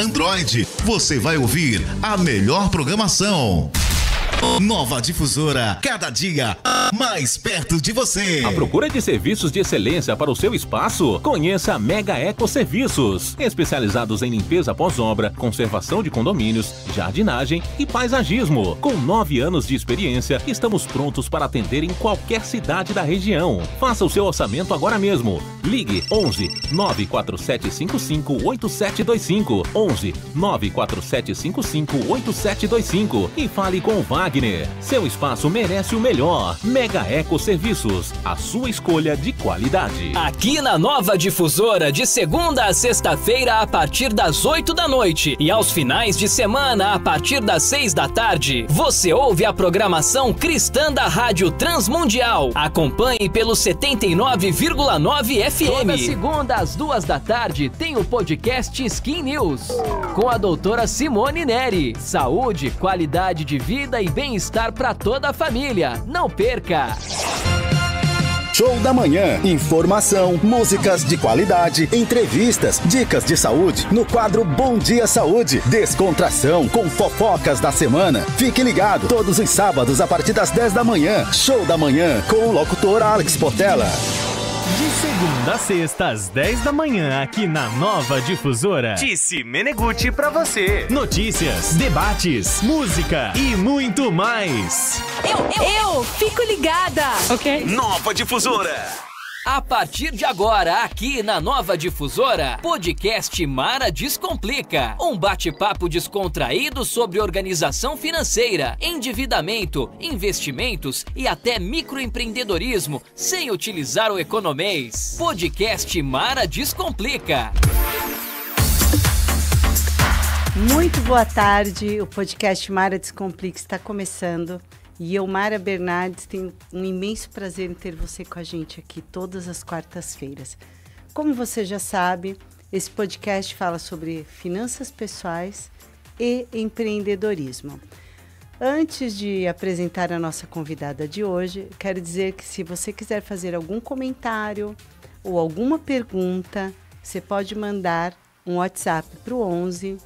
Android. Você vai ouvir a melhor programação. Nova Difusora, cada dia mais perto de você. À procura de serviços de excelência para o seu espaço? Conheça a Mega Eco Serviços, especializados em limpeza pós-obra, conservação de condomínios, jardinagem e paisagismo. Com 9 anos de experiência, estamos prontos para atender em qualquer cidade da região. Faça o seu orçamento agora mesmo. Ligue 11 94755 8725 11 94755 8725 e fale com o Wagner. Seu espaço merece o melhor. Mega Eco Serviços, a sua escolha de qualidade. Aqui na Nova Difusora, de segunda a sexta-feira, a partir das 8 da noite. E aos finais de semana, a partir das 6 da tarde. Você ouve a programação cristã da Rádio Transmundial. Acompanhe pelo 79,9 FM. Toda segunda às 2 da tarde tem o podcast Skin News. Com a doutora Simone Neri. Saúde, qualidade de vida e bem-estar para toda a família. Não perca! Show da Manhã. Informação, músicas de qualidade, entrevistas, dicas de saúde. No quadro Bom Dia Saúde. Descontração com fofocas da semana. Fique ligado todos os sábados a partir das 10 da manhã. Show da Manhã com o locutor Alex Portela. De segunda a sexta, às 10 da manhã, aqui na Nova Difusora. Tice Meneguti pra você. Notícias, debates, música e muito mais. Eu fico ligada. Ok. Nova Difusora. A partir de agora, aqui na Nova Difusora, podcast Mara Descomplica. Um bate-papo descontraído sobre organização financeira, endividamento, investimentos e até microempreendedorismo, sem utilizar o economês. Podcast Mara Descomplica. Muito boa tarde, o podcast Mara Descomplica está começando. E eu, Mara Bernardes, tenho um imenso prazer em ter você com a gente aqui todas as quartas-feiras. Como você já sabe, esse podcast fala sobre finanças pessoais e empreendedorismo. Antes de apresentar a nossa convidada de hoje, quero dizer que se você quiser fazer algum comentário ou alguma pergunta, você pode mandar um WhatsApp para o 11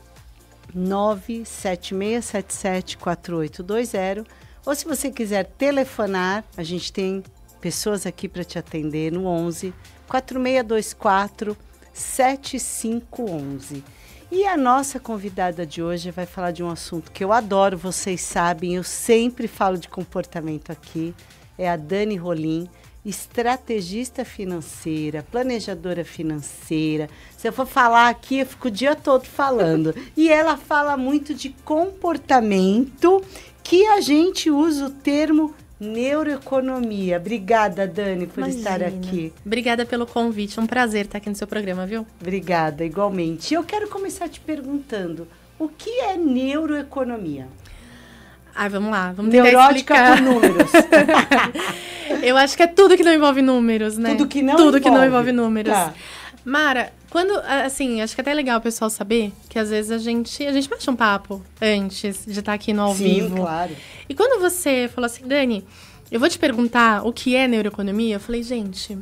97677 4820. Ou se você quiser telefonar, a gente tem pessoas aqui para te atender no 11 4624 7511. E a nossa convidada de hoje vai falar de um assunto que eu adoro, vocês sabem, eu sempre falo de comportamento aqui. É a Dani Rolim, estrategista financeira, planejadora financeira. Se eu for falar aqui, eu fico o dia todo falando. E ela fala muito de comportamento, que a gente usa o termo neuroeconomia. Obrigada, Dani, por estar aqui. Obrigada pelo convite. Um prazer estar aqui no seu programa, viu? Obrigada, igualmente. Eu quero começar te perguntando, o que é neuroeconomia? Vamos lá. Vamos Neurótica por números. Eu acho que é tudo que não envolve números, né? Tudo que não envolve números. Tá. Mara, quando, assim, acho que até é legal o pessoal saber que às vezes a gente bate um papo antes de estar aqui no ao vivo. Sim, claro. E quando você falou assim, Dani, eu vou te perguntar o que é neuroeconomia, eu falei, gente...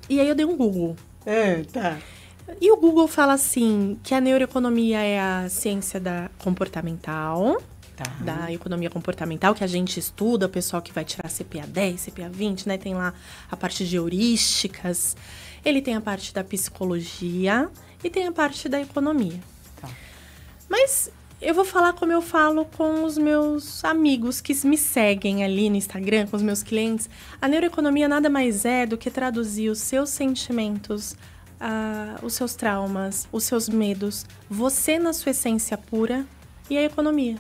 E aí eu dei um Google. Tá. E o Google fala assim, que a neuroeconomia é a ciência comportamental... da economia comportamental, que a gente estuda, o pessoal que vai tirar CPA 10, CPA 20, né? Tem lá a parte de heurísticas, ele tem a parte da psicologia e tem a parte da economia. Mas eu vou falar como eu falo com os meus amigos que me seguem ali no Instagram, com os meus clientes. A neuroeconomia nada mais é do que traduzir os seus sentimentos, os seus traumas, os seus medos, você na sua essência pura e a economia.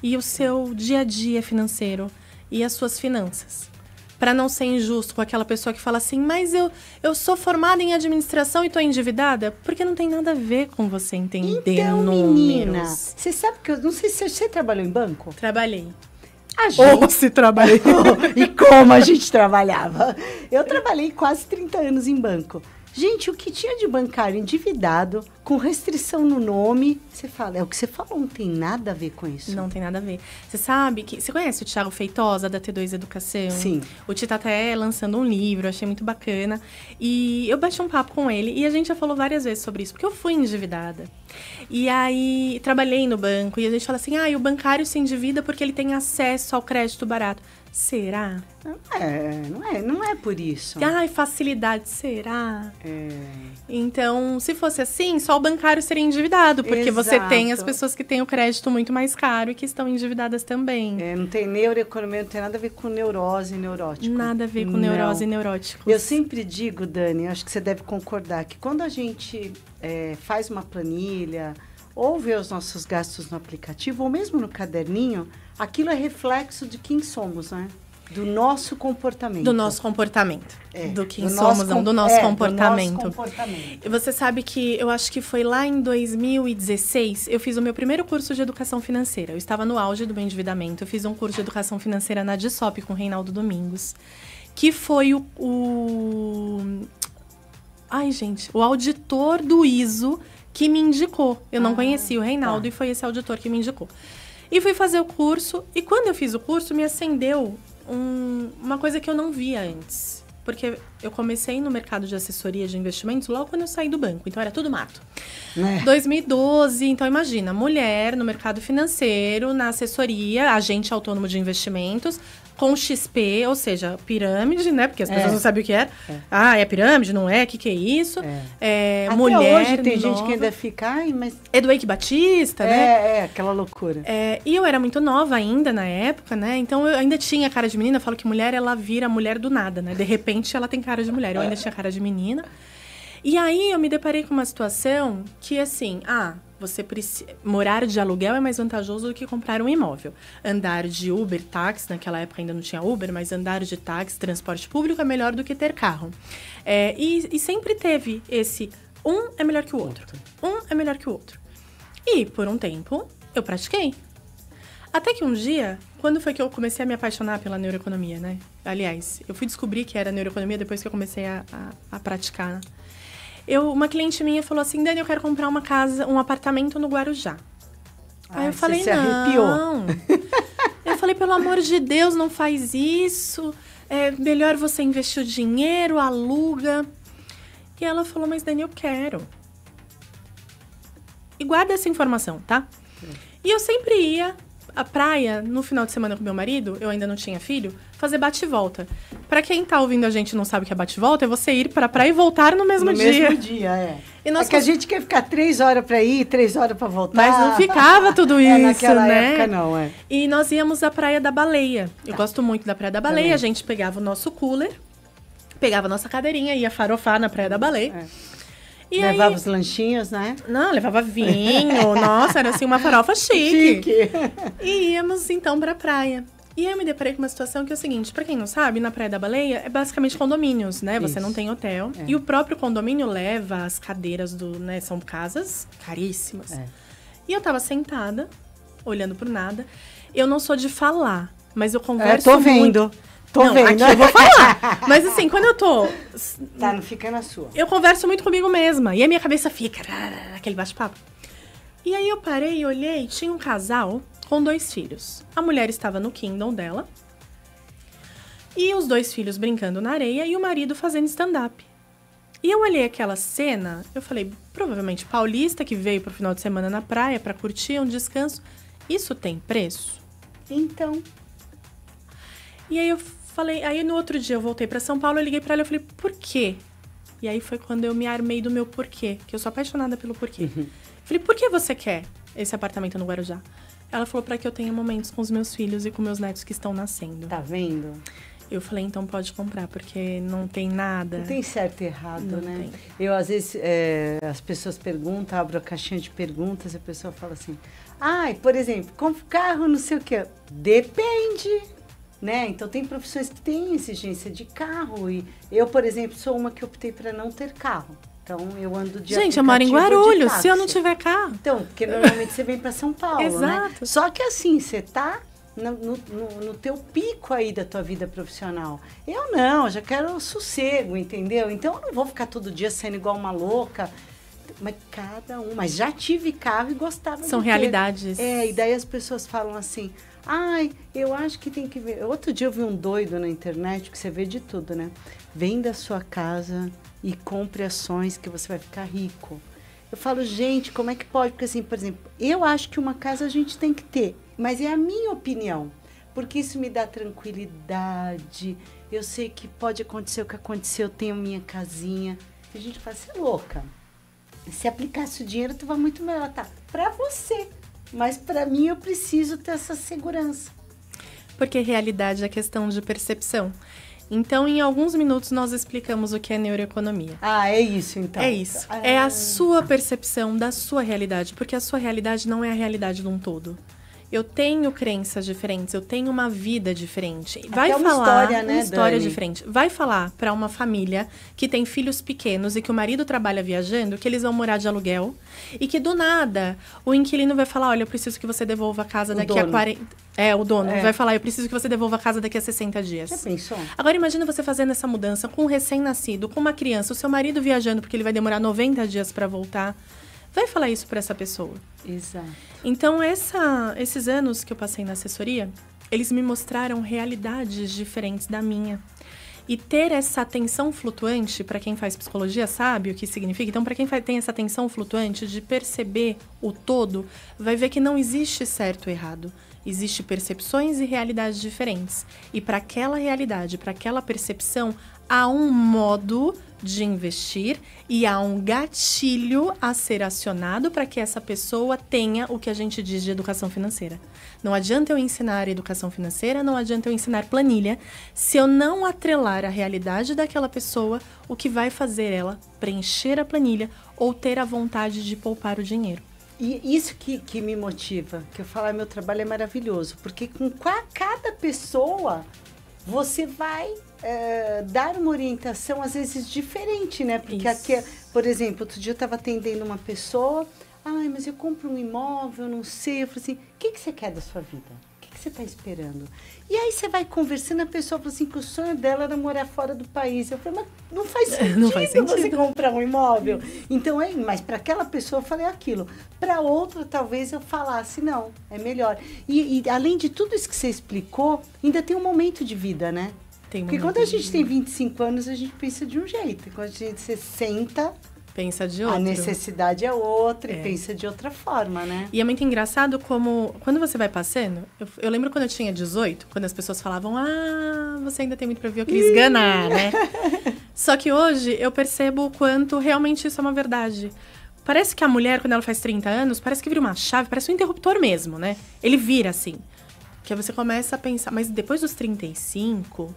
E o seu dia a dia financeiro e as suas finanças. Para não ser injusto com aquela pessoa que fala assim, mas eu sou formada em administração e estou endividada, porque não tem nada a ver com você entender então, números. Menina, você sabe que eu não sei se você trabalhou em banco? Trabalhei. A gente... se trabalhei. E como a gente trabalhava. Eu trabalhei quase 30 anos em banco. Gente, o que tinha de bancário endividado, com restrição no nome, você fala, é o que você falou, não tem nada a ver com isso. Não tem nada a ver. Você sabe que... Você conhece o Thiago Feitosa, da T2 Educação? Sim. O Tita tá até lançando um livro, achei muito bacana. E eu bati um papo com ele, e a gente já falou várias vezes sobre isso, porque eu fui endividada. E aí, trabalhei no banco e a gente fala assim, o bancário se endivida porque ele tem acesso ao crédito barato. Será? Não é por isso. Facilidade, será? Então, se fosse assim, só o bancário seria endividado, porque você tem as pessoas que têm o crédito muito mais caro e que estão endividadas também. Não tem neuroeconomia, não tem nada a ver com neurose e neurótico. Nada a ver com neurose e neuróticos. Eu sempre digo, Dani, acho que você deve concordar, que quando a gente faz uma planilha, ou vê os nossos gastos no aplicativo, ou mesmo no caderninho, aquilo é reflexo de quem somos, né? Do nosso comportamento. Do nosso comportamento. Do quem somos, não, do nosso comportamento. Do nosso comportamento. E você sabe que eu acho que foi lá em 2016, eu fiz o meu primeiro curso de educação financeira. Eu estava no auge do meu endividamento. Eu fiz um curso de educação financeira na DSOP com o Reinaldo Domingos, que foi o auditor do ISO que me indicou. Eu não conhecia o Reinaldo e foi esse auditor que me indicou. E fui fazer o curso, e quando eu fiz o curso, me acendeu uma coisa que eu não via antes. Porque eu comecei no mercado de assessoria de investimentos logo quando eu saí do banco, então era tudo mato. 2012, então imagina, mulher no mercado financeiro, na assessoria, agente autônomo de investimentos, com XP, ou seja, pirâmide, né? Porque as pessoas não sabem o que é. É pirâmide, não é? O que é isso? Até mulher hoje tem nova. gente que ainda fica, mas... Eduardo Batista, né? Aquela loucura. E eu era muito nova ainda na época, né? Então eu ainda tinha cara de menina. Eu falo que mulher, ela vira mulher do nada, né? De repente ela tem cara de mulher. Eu ainda tinha cara de menina. E aí eu me deparei com uma situação que, assim, morar de aluguel é mais vantajoso do que comprar um imóvel. Andar de Uber, táxi, naquela época ainda não tinha Uber, mas andar de táxi, transporte público é melhor do que ter carro. E sempre teve esse, um é melhor que o outro. Um é melhor que o outro. E, por um tempo, eu pratiquei. Até que um dia, quando foi que eu comecei a me apaixonar pela neuroeconomia, né? Aliás, eu fui descobrir que era neuroeconomia depois que eu comecei a praticar, né? Uma cliente minha falou assim, Dani, eu quero comprar uma casa, um apartamento no Guarujá. Aí eu falei, você se arrepiou. Não. Eu falei, pelo amor de Deus, não faz isso. É melhor você investir o dinheiro, aluga. E ela falou, mas Dani, eu quero. E guarda essa informação, tá? E eu sempre ia à praia, no final de semana com meu marido, eu ainda não tinha filho, fazer bate e volta. Pra quem tá ouvindo a gente e não sabe o que é bate e volta, é você ir pra praia e voltar no mesmo dia. No mesmo dia, E nós que a gente quer ficar 3 horas pra ir, 3 horas pra voltar. Mas não ficava tudo isso, naquela né? época não, E nós íamos à Praia da Baleia. Eu gosto muito da Praia da Baleia. Também. A gente pegava o nosso cooler, pegava a nossa cadeirinha, ia farofar na Praia da Baleia. E levava aí, os lanchinhos, né? Não, levava vinho. Nossa, era assim uma farofa chique. E íamos então pra praia. E aí eu me deparei com uma situação que é o seguinte, pra quem não sabe, na Praia da Baleia é basicamente condomínios, né? Você não tem hotel. E o próprio condomínio leva as cadeiras né? São casas caríssimas. E eu tava sentada, olhando pro nada. Eu não sou de falar, mas eu converso tô vendo. muito. Tô vendo. Aqui eu vou falar. Mas assim, quando eu tô... Tá, não fica na sua. Eu converso muito comigo mesma. E a minha cabeça fica... Aquele bate-papo. E aí eu parei e olhei. Tinha um casal com 2 filhos. A mulher estava no Kindle dela. E os 2 filhos brincando na areia. E o marido fazendo stand-up. E eu olhei aquela cena. Eu falei, provavelmente paulista que veio pro final de semana na praia pra curtir um descanso. Isso tem preço? Então... E aí eu falei, aí no outro dia eu voltei pra São Paulo, eu liguei pra ela e falei, por quê? E aí foi quando eu me armei do meu porquê, que eu sou apaixonada pelo porquê. Falei, por que você quer esse apartamento no Guarujá? Ela falou pra que eu tenha momentos com os meus filhos e com meus netos que estão nascendo. Tá vendo? Eu falei, então pode comprar, porque não tem nada. Não tem certo e errado, não né? Tem. Eu, às vezes, as pessoas perguntam, abro a caixinha de perguntas, e a pessoa fala assim, por exemplo, compra carro, não sei o quê. Depende, né? Então, tem profissões que têm exigência de carro. E eu, por exemplo, sou uma que optei para não ter carro. Então, eu ando de Gente, eu moro em Guarulhos, se eu não tiver carro. Então, porque normalmente você vem para São Paulo, Exato. Né? Só que assim, você tá no teu pico aí da tua vida profissional. Eu não, já quero sossego, entendeu? Então, eu não vou ficar todo dia saindo igual uma louca. Mas cada um. Mas já tive carro e gostava São de ter. realidades. E daí as pessoas falam assim, eu acho que tem que ver. Outro dia eu vi um doido na internet, que você vê de tudo, né? Venda a sua casa e compre ações que você vai ficar rico. Eu falo, gente, como é que pode? Porque assim, por exemplo, eu acho que uma casa a gente tem que ter, mas é a minha opinião. Porque isso me dá tranquilidade. Eu sei que pode acontecer o que aconteceu, eu tenho minha casinha. E a gente fala, você é louca. Se aplicasse o dinheiro, tu vai muito melhor. Tá, pra você. Mas pra mim, eu preciso ter essa segurança. Porque realidade é questão de percepção. Então, em alguns minutos, nós explicamos o que é neuroeconomia. Ah, é isso, então. É isso. É a sua percepção da sua realidade. Porque a sua realidade não é a realidade de um todo. Eu tenho crenças diferentes, eu tenho uma vida diferente. Vai Até falar uma história, né, uma história Dani? diferente. Vai falar para uma família que tem filhos pequenos e que o marido trabalha viajando, que eles vão morar de aluguel e que do nada o inquilino vai falar, olha, eu preciso que você devolva a casa daqui a 40... o dono vai falar, eu preciso que você devolva a casa daqui a 60 dias. Já pensou? Agora imagina você fazendo essa mudança com um recém-nascido, com uma criança, o seu marido viajando porque ele vai demorar 90 dias para voltar. Vai falar isso para essa pessoa. Exato. Então, esses anos que eu passei na assessoria, eles me mostraram realidades diferentes da minha. E ter essa atenção flutuante, para quem faz psicologia sabe o que significa. Então, para quem tem essa atenção flutuante de perceber o todo, vai ver que não existe certo ou errado. Existem percepções e realidades diferentes. E para aquela realidade, para aquela percepção, há um modo de investir e há um gatilho a ser acionado para que essa pessoa tenha o que a gente diz de educação financeira. Não adianta eu ensinar educação financeira, não adianta eu ensinar planilha, se eu não atrelar a realidade daquela pessoa, o que vai fazer ela preencher a planilha ou ter a vontade de poupar o dinheiro. E isso que me motiva, que eu falo, meu trabalho é maravilhoso, porque com cada pessoa você vai dar uma orientação, às vezes, diferente, né? Porque aqui, por exemplo, outro dia eu estava atendendo uma pessoa, mas eu compro um imóvel, não sei, eu falei assim, o que você quer da sua vida? O que você está esperando? E aí você vai conversando, a pessoa fala assim, que o sonho dela era morar fora do país. Eu falei, mas não faz sentido você comprar um imóvel. Então, mas para aquela pessoa eu falei aquilo. Para outra, talvez eu falasse, não, é melhor. E além de tudo isso que você explicou, ainda tem um momento de vida, né? Porque quando a gente tem 25 anos, a gente pensa de um jeito. Quando a gente se 60... pensa de outro. A necessidade é outra e pensa de outra forma, né? E é muito engraçado como, quando você vai passando... Eu lembro quando eu tinha 18, quando as pessoas falavam, você ainda tem muito pra ver, eu queria esganar, né? Só que hoje eu percebo o quanto realmente isso é uma verdade. Parece que a mulher, quando ela faz 30 anos, parece que vira uma chave, parece um interruptor mesmo, né? Ele vira assim. Que aí você começa a pensar, mas depois dos 35...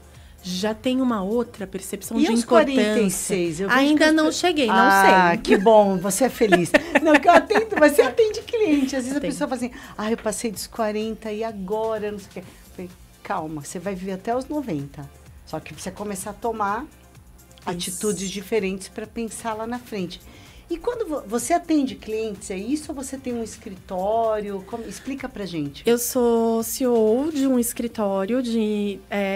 já tem uma outra percepção de importância. 46? Ainda não cheguei, não sei. Ah, que bom, você é feliz. Não, que eu atendo, você atende cliente. Às vezes a pessoa fala assim, eu passei dos 40 e agora, não sei o quê. Eu falei, calma, você vai viver até os 90. Só que você começar a tomar atitudes diferentes para pensar lá na frente. E quando você atende clientes, é isso ou você tem um escritório? Explica pra gente. Eu sou CEO de um escritório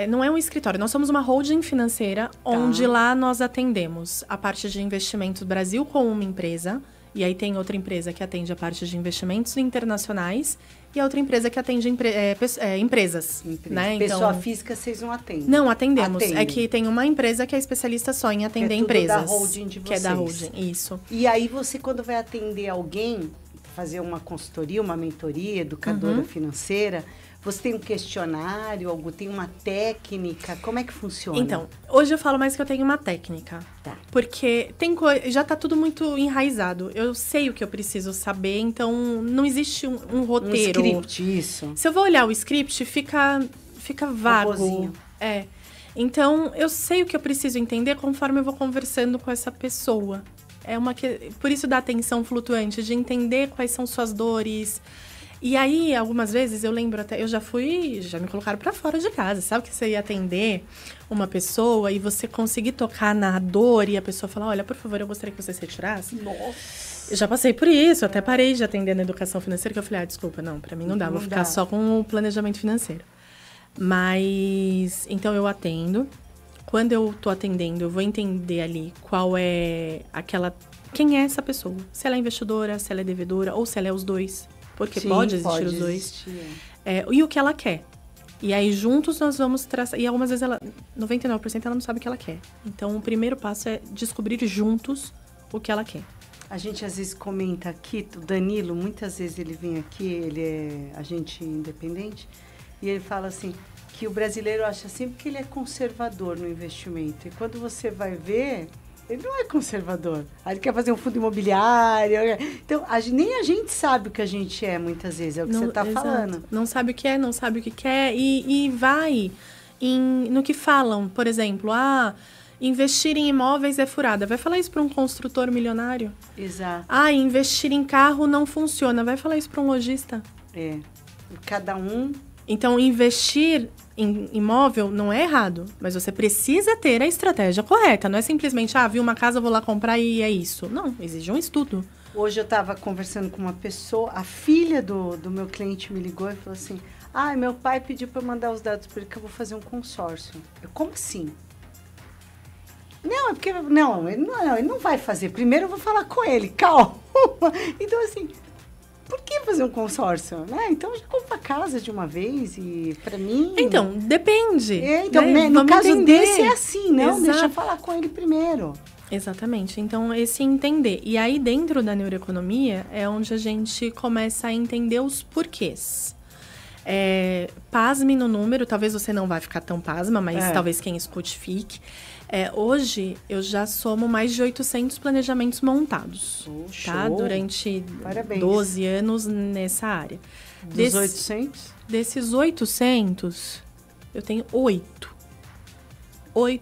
não é um escritório, nós somos uma holding financeira, onde lá nós atendemos a parte de investimentos Brasil com uma empresa, e aí tem outra empresa que atende a parte de investimentos internacionais, e a outra empresa que atende empresas. Né? Pessoa física, vocês não atendem? Não, atendemos. É que tem uma empresa que é especialista só em atender empresas. Que é da holding de vocês. Que é da holding, isso. E aí você, quando vai atender alguém, fazer uma consultoria, uma mentoria, educadora financeira, você tem um questionário, tem uma técnica? Como é que funciona? Então, hoje eu falo mais que eu tenho uma técnica. Tá. Porque já tá tudo muito enraizado. Eu sei o que eu preciso saber, então não existe um roteiro. Um script, isso. Se eu vou olhar o script, fica vago. Robozinho. Então, eu sei o que eu preciso entender conforme eu vou conversando com essa pessoa. Por isso da atenção flutuante, de entender quais são suas dores. E aí, algumas vezes, eu lembro até... já me colocaram pra fora de casa. Sabe que você ia atender uma pessoa e você conseguir tocar na dor e a pessoa falar, olha, por favor, eu gostaria que você se retirasse? Nossa! Eu já passei por isso, até parei de atender na educação financeira, que eu falei, desculpa, não, pra mim não dá, vou ficar só com o planejamento financeiro. Mas, então eu atendo. Quando eu tô atendendo, eu vou entender ali qual é quem é essa pessoa. Se ela é investidora, se ela é devedora, ou se ela é os dois. Porque pode existir os dois. E o que ela quer. E aí, juntos, nós vamos traçar... E algumas vezes, 99% ela não sabe o que ela quer. Então, o primeiro passo é descobrir juntos o que ela quer. A gente às vezes comenta aqui, o Danilo, muitas vezes ele vem aqui, ele é agente independente, e ele fala assim, que o brasileiro acha sempre que ele é conservador no investimento. E quando você vai ver, ele não é conservador. Aí ele quer fazer um fundo imobiliário. Então, nem a gente sabe o que a gente é, muitas vezes, é o que você está falando. Não sabe o que é, não sabe o que quer, e vai no que falam. Por exemplo, investir em imóveis é furada. Vai falar isso para um construtor milionário? Exato. Investir em carro não funciona. Vai falar isso para um lojista? Cada um... Então, investir em imóvel não é errado, mas você precisa ter a estratégia correta. Não é simplesmente, vi uma casa, vou lá comprar e é isso. Não, exige um estudo. Hoje eu estava conversando com uma pessoa, a filha do meu cliente me ligou e falou assim, meu pai pediu para eu mandar os dados para ele que eu vou fazer um consórcio. Como assim? Não, é porque... Não, ele não vai fazer. Primeiro eu vou falar com ele, calma. Então, assim... Por que fazer um consórcio? Então, já compra a casa de uma vez e, para mim... Então, depende. Então, no caso desse é assim, não? Exato. Deixa eu falar com ele primeiro. Exatamente. Então, esse entender. E aí, dentro da neuroeconomia, é onde a gente começa a entender os porquês. Pasme no número, talvez você não vai ficar tão pasma, mas talvez quem escute fique. Hoje, eu já somo mais de 800 planejamentos montados, tá? Durante 12 anos nessa área. Dos 800? Desses 800, eu tenho 8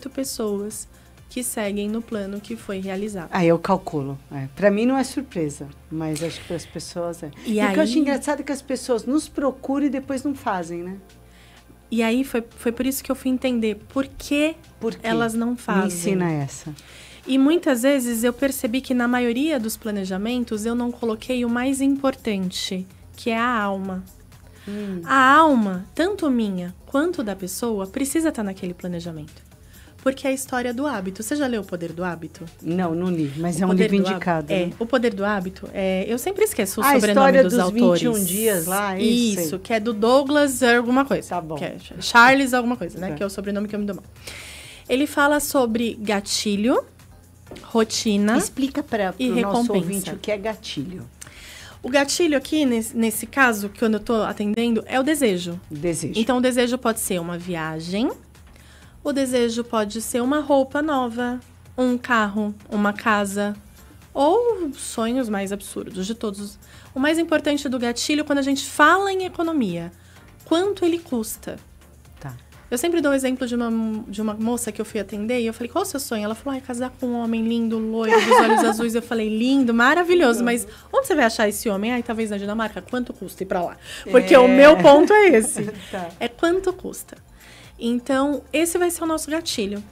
pessoas que seguem no plano que foi realizado. Eu calculo. Para mim não é surpresa, mas acho que para as pessoas é. E o que eu acho engraçado é que as pessoas nos procuram e depois não fazem, né? E aí foi por isso que eu fui entender por que elas não fazem. Me ensina essa. E muitas vezes eu percebi que na maioria dos planejamentos eu não coloquei o mais importante, que é a alma. A alma, tanto minha quanto da pessoa, precisa estar naquele planejamento. Porque é a história do hábito. Você já leu O Poder do Hábito? Não li, mas é um livro indicado. Né? O Poder do Hábito, eu sempre esqueço o sobrenome dos autores. A história dos 21 dias lá, isso, que é do Douglas alguma coisa. Tá bom. Que é Charles alguma coisa, né? Que é o sobrenome que eu me dou mal. Ele fala sobre gatilho, rotina. Explica para o nosso ouvinte o que é gatilho. O gatilho aqui, nesse caso, que eu estou atendendo, é o desejo. Então, o desejo pode ser uma viagem. O desejo pode ser uma roupa nova, um carro, uma casa, ou sonhos mais absurdos de todos. O mais importante do gatilho, quando a gente fala em economia, quanto ele custa. Tá. Eu sempre dou o exemplo de uma moça que eu fui atender e eu falei, qual é o seu sonho? Ela falou, casar com um homem lindo, loiro, dos olhos azuis. Eu falei, lindo, maravilhoso, mas onde você vai achar esse homem? Talvez na Dinamarca. Quanto custa ir pra lá? Porque o meu ponto é esse. Tá. É quanto custa. Então, esse vai ser o nosso gatilho.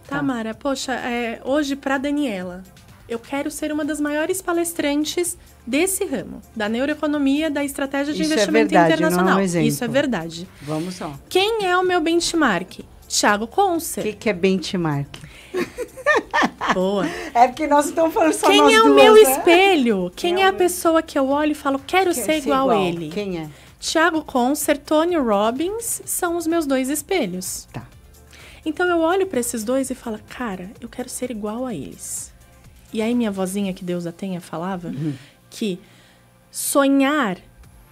Tá, Mara? Poxa, hoje pra Daniela, eu quero ser uma das maiores palestrantes desse ramo, da neuroeconomia, da estratégia de investimento internacional. Não é um exemplo. Isso é verdade. Vamos lá. Quem é o meu benchmark? Thiago Concer. O que é benchmark? Boa. É porque nós estamos falando só Quem nós é o duas, meu né? espelho? Quem é a pessoa que eu olho e falo, quero ser igual a ele? Quem é? Thiago Concer, Tony Robbins são os meus dois espelhos. Tá. Então eu olho para esses dois e falo, cara, eu quero ser igual a eles. E aí minha vozinha, que Deus a tenha, falava que sonhar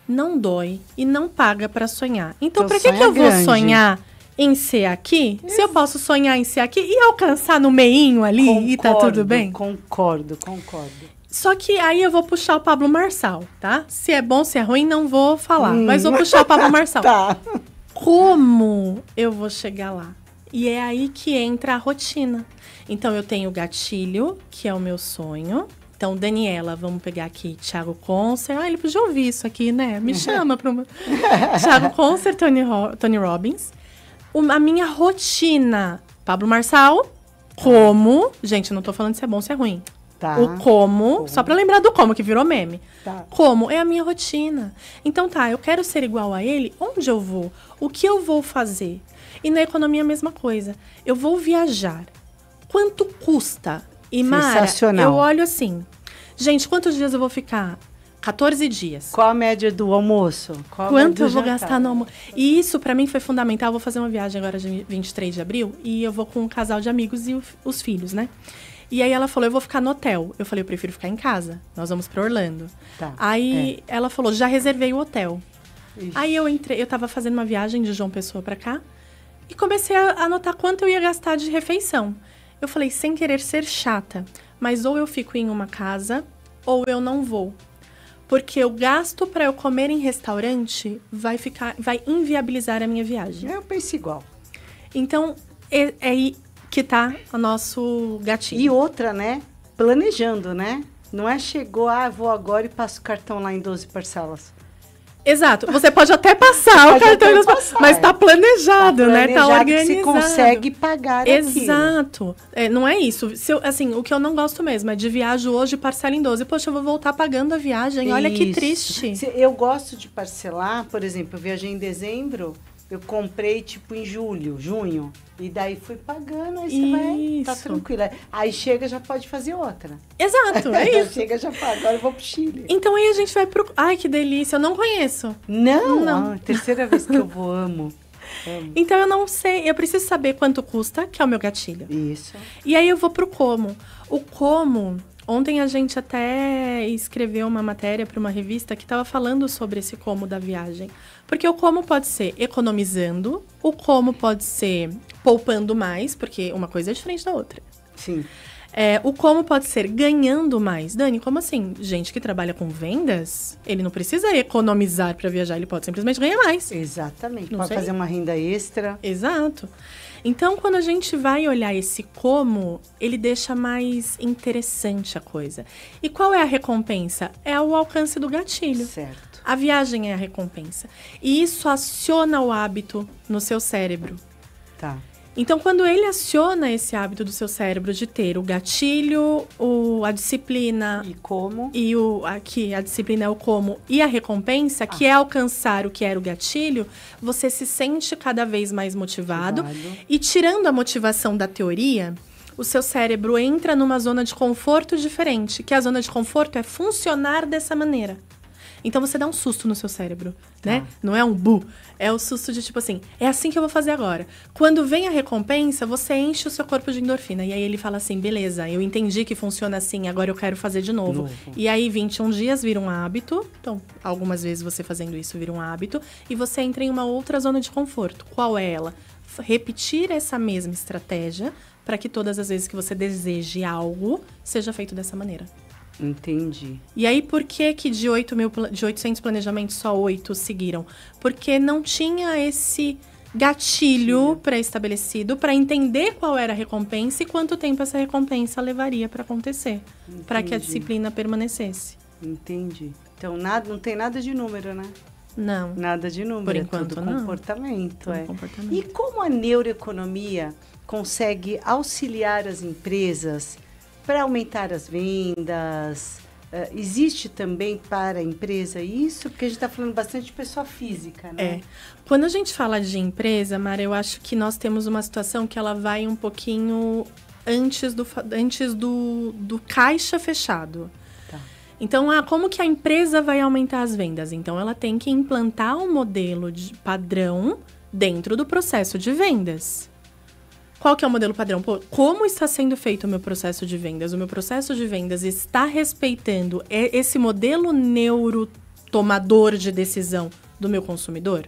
não dói e não paga para sonhar. Então para que eu vou sonhar em ser aqui, se eu posso sonhar em ser aqui e alcançar no meinho ali e tá tudo bem? Concordo. Só que aí eu vou puxar o Pablo Marçal, tá? Se é bom, se é ruim, não vou falar. Mas vou puxar o Pablo Marçal. Tá. Como eu vou chegar lá? E é aí que entra a rotina. Então, eu tenho o gatilho, que é o meu sonho. Então, Daniela, vamos pegar aqui Thiago Concer. Ele podia ouvir isso aqui, né? Me chama para uma... Thiago Concer, Tony Robbins. A minha rotina. Pablo Marçal. Como... Gente, não tô falando se é bom, se é ruim. Tá. O como, só pra lembrar do como, que virou meme. Tá. Como é a minha rotina. Então eu quero ser igual a ele, onde eu vou? O que eu vou fazer? E na economia a mesma coisa. Eu vou viajar. Quanto custa? E Mara, eu olho gente, quantos dias eu vou ficar? 14 dias. Qual a média do almoço? Quanto eu vou gastar no almoço? E isso pra mim foi fundamental. Eu vou fazer uma viagem agora de 23 de abril e eu vou com um casal de amigos e os filhos, né? E aí ela falou, eu vou ficar no hotel. Eu falei, eu prefiro ficar em casa. Nós vamos pra Orlando. Tá. Aí ela falou, já reservei o hotel. Ixi. Aí eu tava fazendo uma viagem de João Pessoa pra cá. E comecei a anotar quanto eu ia gastar de refeição. Eu falei, sem querer ser chata, mas ou eu fico em uma casa, ou eu não vou. Porque o gasto para eu comer em restaurante vai inviabilizar a minha viagem. Eu penso igual. Então, é aí que tá o nosso gatilho. E outra, né? Planejando, né? Não é chegou, vou agora e passo o cartão lá em 12 parcelas. Exato. Você pode até passar o cartão, mas tá planejado, né? Tá organizado. Que você consegue pagar Exato. Não é isso. Assim, o que eu não gosto mesmo é de viagem hoje, parcela em 12. Poxa, eu vou voltar pagando a viagem. Olha que triste. Eu gosto de parcelar, por exemplo, eu viajei em dezembro, eu comprei tipo em junho. E daí fui pagando, aí você vai, tá tranquila. Aí chega, já pode fazer outra. Exato, é isso. Chega, já paga, agora eu vou pro Chile. Então aí a gente vai pro... Ai, que delícia, eu não conheço. Não. Terceira vez que eu vou, amo. Então eu não sei, eu preciso saber quanto custa, que é o meu gatilho. Isso. E aí eu vou pro como. O como... Ontem a gente até escreveu uma matéria para uma revista que estava falando sobre esse como da viagem. Porque o como pode ser economizando, o como pode ser poupando mais, porque uma coisa é diferente da outra. Sim. O como pode ser ganhando mais. Dani, como assim? Gente que trabalha com vendas, ele não precisa economizar para viajar, ele pode simplesmente ganhar mais. Exatamente. Pode fazer uma renda extra. Exato. Então, quando a gente vai olhar esse como, ele deixa mais interessante a coisa. E qual é a recompensa? É o alcance do gatilho. Certo. A viagem é a recompensa. E isso aciona o hábito no seu cérebro. Tá. Então, quando ele aciona esse hábito do seu cérebro de ter o gatilho, a disciplina... E como? E aqui, a disciplina é o como. E a recompensa, que é alcançar o que era o gatilho, você se sente cada vez mais motivado. E tirando a motivação da teoria, o seu cérebro entra numa zona de conforto diferente. Que a zona de conforto é funcionar dessa maneira. Então, você dá um susto no seu cérebro, né? Não é um bu. É o susto de, tipo assim, é assim que eu vou fazer agora. Quando vem a recompensa, você enche o seu corpo de endorfina. E aí, ele fala assim, beleza, eu entendi que funciona assim, agora eu quero fazer de novo. E aí, 21 dias vira um hábito. Então, algumas vezes você fazendo isso vira um hábito. E você entra em uma outra zona de conforto. Qual é ela? Repetir essa mesma estratégia para que todas as vezes que você deseje algo, seja feito dessa maneira. Entendi. E aí, por que de 800 planejamentos, só 8 seguiram? Porque não tinha esse gatilho pré-estabelecido para entender qual era a recompensa e quanto tempo essa recompensa levaria para acontecer. Para que a disciplina permanecesse. Entendi. Então, não tem nada de número, né? Não. Nada de número. Por enquanto, tudo não. Comportamento. Comportamento. E como a neuroeconomia consegue auxiliar as empresas para aumentar as vendas? Existe também para a empresa isso? Porque a gente está falando bastante de pessoa física, né? Quando a gente fala de empresa, Mara, eu acho que nós temos uma situação que ela vai um pouquinho antes do caixa fechado. Tá. Então, como que a empresa vai aumentar as vendas? Então, ela tem que implantar um modelo de padrão dentro do processo de vendas. Qual que é o modelo padrão? Como está sendo feito o meu processo de vendas? O meu processo de vendas está respeitando esse modelo neurotomador de decisão do meu consumidor?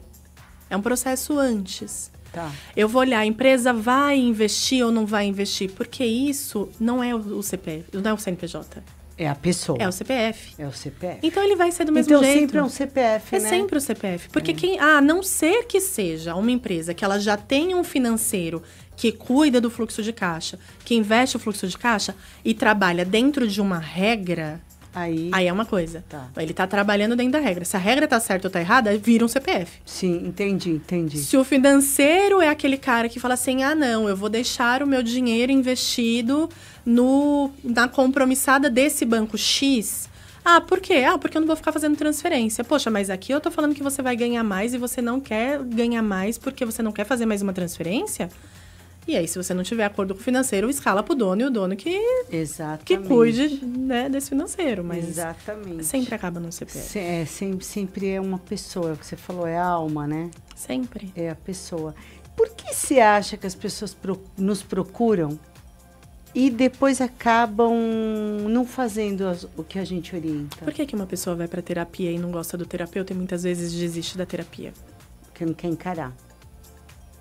É um processo antes. Tá. Eu vou olhar, a empresa vai investir ou não vai investir? Porque isso não é o CPF, não é o CNPJ. É a pessoa. É o CPF. É o CPF. Então, ele vai ser do mesmo jeito. Então, sempre é um CPF, né? É sempre o CPF. Porque a não ser que seja uma empresa que ela já tenha um financeiro que cuida do fluxo de caixa, que investe o fluxo de caixa e trabalha dentro de uma regra, aí é uma coisa. Tá. Ele está trabalhando dentro da regra. Se a regra está certa ou está errada, vira um CPF. Sim, entendi. Se o financeiro é aquele cara que fala assim, não, eu vou deixar o meu dinheiro investido na compromissada desse banco X. Por quê? Porque eu não vou ficar fazendo transferência. Poxa, mas aqui eu tô falando que você vai ganhar mais e você não quer ganhar mais porque você não quer fazer mais uma transferência? E aí, se você não tiver acordo com o financeiro, escala pro dono e o dono que cuide, né, desse financeiro. Mas sempre acaba no CPF. Sempre é uma pessoa, o que você falou, é a alma, né? Sempre. É a pessoa. Por que você acha que as pessoas nos procuram e depois acabam não fazendo o que a gente orienta. Por que uma pessoa vai para terapia e não gosta do terapeuta e muitas vezes desiste da terapia? Porque não quer encarar.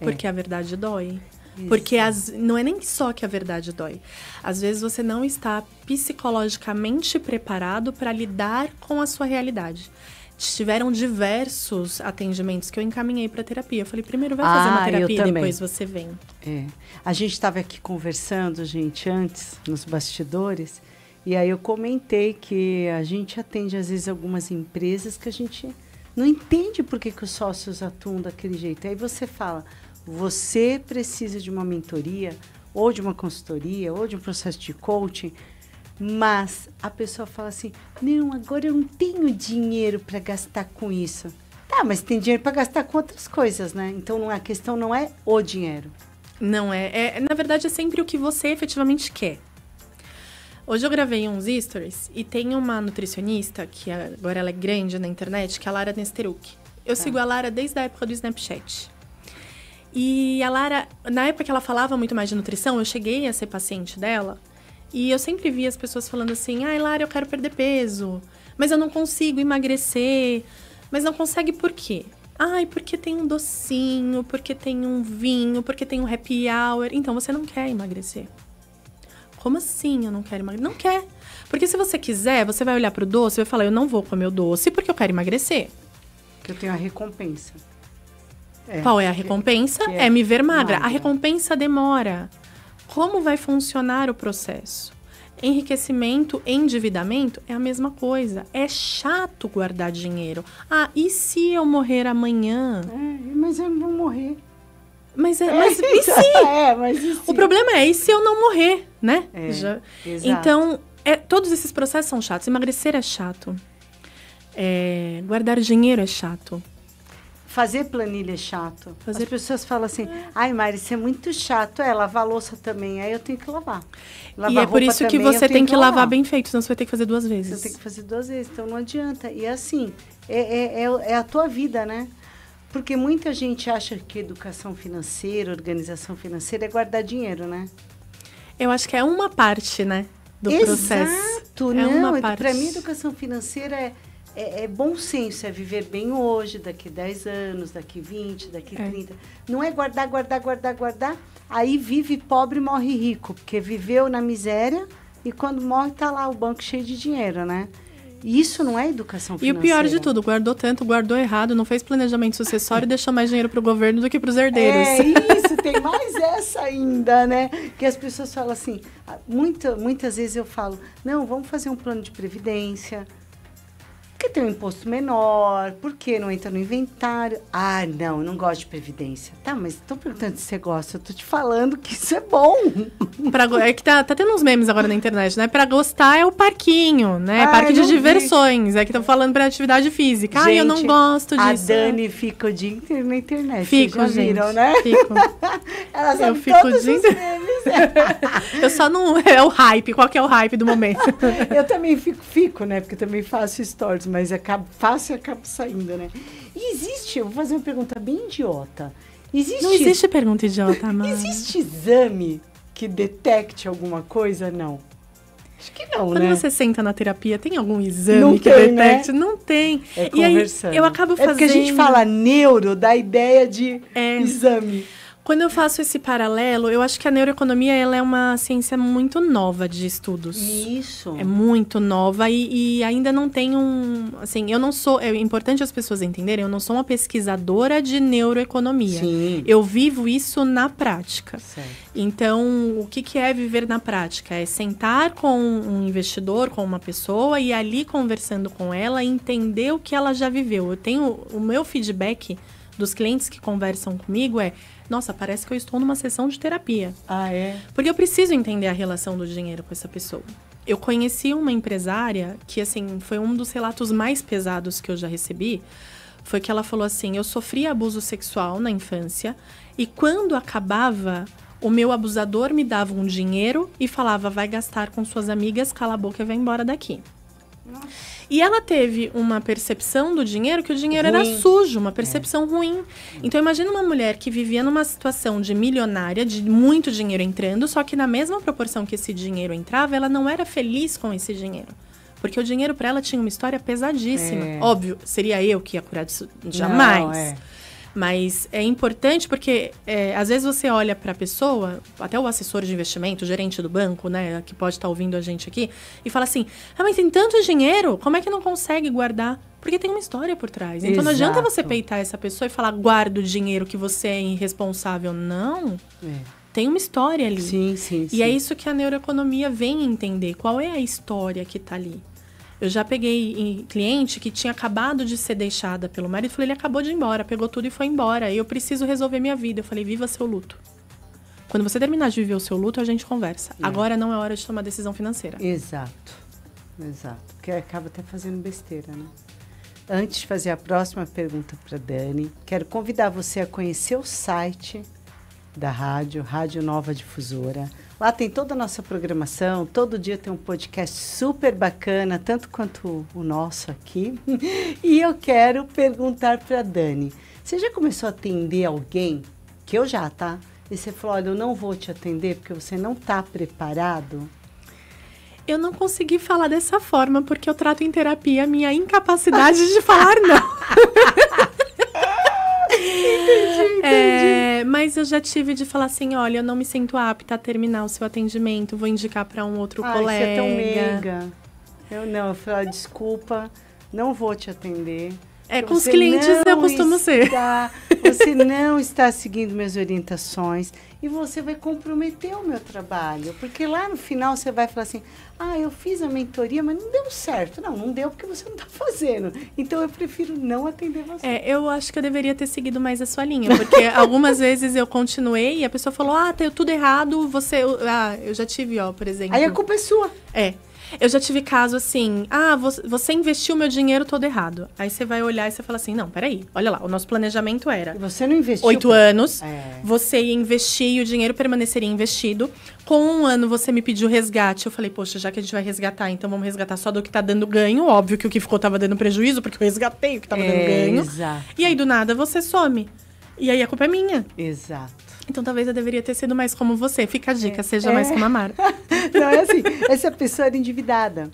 Porque a verdade dói. Isso. Porque não é nem só que a verdade dói. Às vezes você não está psicologicamente preparado para lidar com a sua realidade. Tiveram diversos atendimentos que eu encaminhei para terapia. Eu falei, primeiro vai fazer uma terapia, depois você vem. A gente estava aqui conversando, gente, antes, nos bastidores, e aí eu comentei que a gente atende, às vezes, algumas empresas que a gente não entende por que os sócios atuam daquele jeito. Aí você fala, você precisa de uma mentoria, ou de uma consultoria, ou de um processo de coaching, mas a pessoa fala assim, não, agora eu não tenho dinheiro para gastar com isso. Tá, mas tem dinheiro para gastar com outras coisas, né? Então a questão não é o dinheiro. Não é. Na verdade, é sempre o que você efetivamente quer. Hoje eu gravei uns stories e tem uma nutricionista, que agora ela é grande na internet, que é a Lara Nesteruk. Eu sigo a Lara desde a época do Snapchat. E a Lara, na época que ela falava muito mais de nutrição, eu cheguei a ser paciente dela. E eu sempre via as pessoas falando assim, ai, Lara, eu quero perder peso, mas eu não consigo emagrecer. Mas não consegue por quê? Ai, porque tem um docinho, porque tem um vinho, porque tem um happy hour. Então, você não quer emagrecer. Como assim eu não quero emagrecer? Não quer. Porque se você quiser, você vai olhar pro doce e vai falar, eu não vou comer o doce porque eu quero emagrecer. Que eu tenho a recompensa. Qual é a recompensa? É me ver magra. A recompensa demora. Como vai funcionar o processo? Enriquecimento, endividamento é a mesma coisa. É chato guardar dinheiro. Ah, e se eu morrer amanhã? Mas eu não vou morrer. Mas e se? O problema é, e se eu não morrer, né? Então, todos esses processos são chatos. Emagrecer é chato. Guardar dinheiro é chato. Fazer planilha é chato. As pessoas falam assim, ai, Mari, isso é muito chato. Lavar a louça também, aí eu tenho que lavar. E é por isso que você tem que lavar bem feito, senão você vai ter que fazer 2 vezes. Você tem que fazer 2 vezes, então não adianta. E assim, é a tua vida, né? Porque muita gente acha que educação financeira, organização financeira é guardar dinheiro, né? Eu acho que é uma parte, né, do processo. Exato, não. Para mim, educação financeira é bom senso, é viver bem hoje, daqui 10 anos, daqui 20, daqui 30. Não é guardar, aí vive pobre e morre rico, porque viveu na miséria e quando morre tá lá o banco cheio de dinheiro, né? Isso não é educação financeira. E o pior de tudo, guardou tanto, guardou errado, não fez planejamento sucessório e deixou mais dinheiro pro governo do que pros herdeiros. Isso, tem mais essa ainda, né? Que as pessoas falam assim, muitas vezes eu falo, não, vamos fazer um plano de previdência, porque tem um imposto menor, porque não entra no inventário. Ah, não gosto de previdência. Tá, mas estou perguntando se você gosta. Eu tô te falando que isso é bom. É que tá tendo uns memes agora na internet, né? Pra gostar é o parquinho, né? Parque de diversões. É que estão falando pra atividade física. Gente, eu não gosto disso. A Dani fica o dia inteiro na internet. Fico, vocês já viram, né? Fico. Ela sabe todos os memes. Eu só não... É o hype. Qual que é o hype do momento? Eu também fico, né? Porque eu também faço stories, mas faço e acabo saindo, né? E eu vou fazer uma pergunta bem idiota. Não existe pergunta idiota, Mari. Existe exame que detecte alguma coisa? Não. Acho que não, Quando né? você senta na terapia, tem algum exame que detecte? Né? Não tem. É conversando. Aí, eu acabo fazendo... É porque a gente fala neuro, dá ideia de exame. Quando eu faço esse paralelo, eu acho que a neuroeconomia ela é uma ciência muito nova de estudos. Isso. É muito nova e ainda não tem assim, eu não sou... É importante as pessoas entenderem, eu não sou uma pesquisadora de neuroeconomia. Sim. Eu vivo isso na prática. Certo. Então, o que é viver na prática? É sentar com um investidor, com uma pessoa e ali conversando com ela, entender o que ela já viveu. Eu tenho... O meu feedback dos clientes que conversam comigo nossa, parece que eu estou numa sessão de terapia. Ah, é? Porque eu preciso entender a relação do dinheiro com essa pessoa. Eu conheci uma empresária que, assim, foi um dos relatos mais pesados que eu já recebi. Foi que ela falou assim, eu sofri abuso sexual na infância e quando acabava, o meu abusador me dava um dinheiro e falava, vai gastar com suas amigas, cala a boca e vai embora daqui. E ela teve uma percepção do dinheiro que o dinheiro era sujo, uma percepção ruim. Então, imagina uma mulher que vivia numa situação de milionária, de muito dinheiro entrando, só que na mesma proporção que esse dinheiro entrava, ela não era feliz com esse dinheiro. Porque o dinheiro para ela tinha uma história pesadíssima. Óbvio, seria eu que ia curar disso? Jamais. Mas é importante porque, às vezes, você olha para a pessoa, até o assessor de investimento, o gerente do banco, né, que pode estar ouvindo a gente aqui, e fala assim, mas tem tanto dinheiro, como é que não consegue guardar? Porque tem uma história por trás. Então, não adianta você peitar essa pessoa e falar, guarda o dinheiro que você é irresponsável. Não. Tem uma história ali. Sim. E é isso que a neuroeconomia vem entender. Qual é a história que está ali? Eu já peguei cliente que tinha acabado de ser deixada pelo marido. Falei, ele acabou de ir embora, pegou tudo e foi embora. Eu preciso resolver minha vida. Eu falei, viva seu luto. Quando você terminar de viver o seu luto, a gente conversa. Agora não é hora de tomar decisão financeira. Exato. Porque acaba até fazendo besteira, né? Antes de fazer a próxima pergunta para Dani, quero convidar você a conhecer o site da Rádio Nova Difusora. Lá tem toda a nossa programação, todo dia tem um podcast super bacana, tanto quanto o nosso aqui. E eu quero perguntar para Dani, você já começou a atender alguém, que eu já, tá? E você falou, olha, eu não vou te atender porque você não está preparado? Eu não consegui falar dessa forma, porque eu trato em terapia a minha incapacidade de falar não. Entendi. Mas eu já tive de falar assim, olha, eu não me sinto apta a terminar o seu atendimento, vou indicar para um outro colega. Você é tão meiga. Eu falei, desculpa, não vou te atender. Com os clientes eu costumo ser. Você não está seguindo minhas orientações e você vai comprometer o meu trabalho. Porque lá no final você vai falar assim, eu fiz a mentoria, mas não deu certo. Não deu porque você não está fazendo. Então eu prefiro não atender você. Eu acho que eu deveria ter seguido mais a sua linha. Porque algumas vezes eu continuei e a pessoa falou, tá tudo errado, eu já tive, por exemplo. Aí a culpa é sua. Eu já tive caso assim, você investiu meu dinheiro todo errado. Aí você vai olhar e você fala assim, não, peraí, olha lá, o nosso planejamento era... Você não investiu... 8 anos, você ia investir e o dinheiro permaneceria investido. Com 1 ano você me pediu resgate. Eu falei, poxa, já que a gente vai resgatar, então vamos resgatar só do que tá dando ganho. Óbvio que o que ficou tava dando prejuízo, porque eu resgatei o que tava dando ganho. Exato. E aí do nada você some. E aí a culpa é minha. Exato. Então, talvez eu deveria ter sido mais como você. Fica a dica, seja mais como a Mara. Não, é assim, essa pessoa era endividada.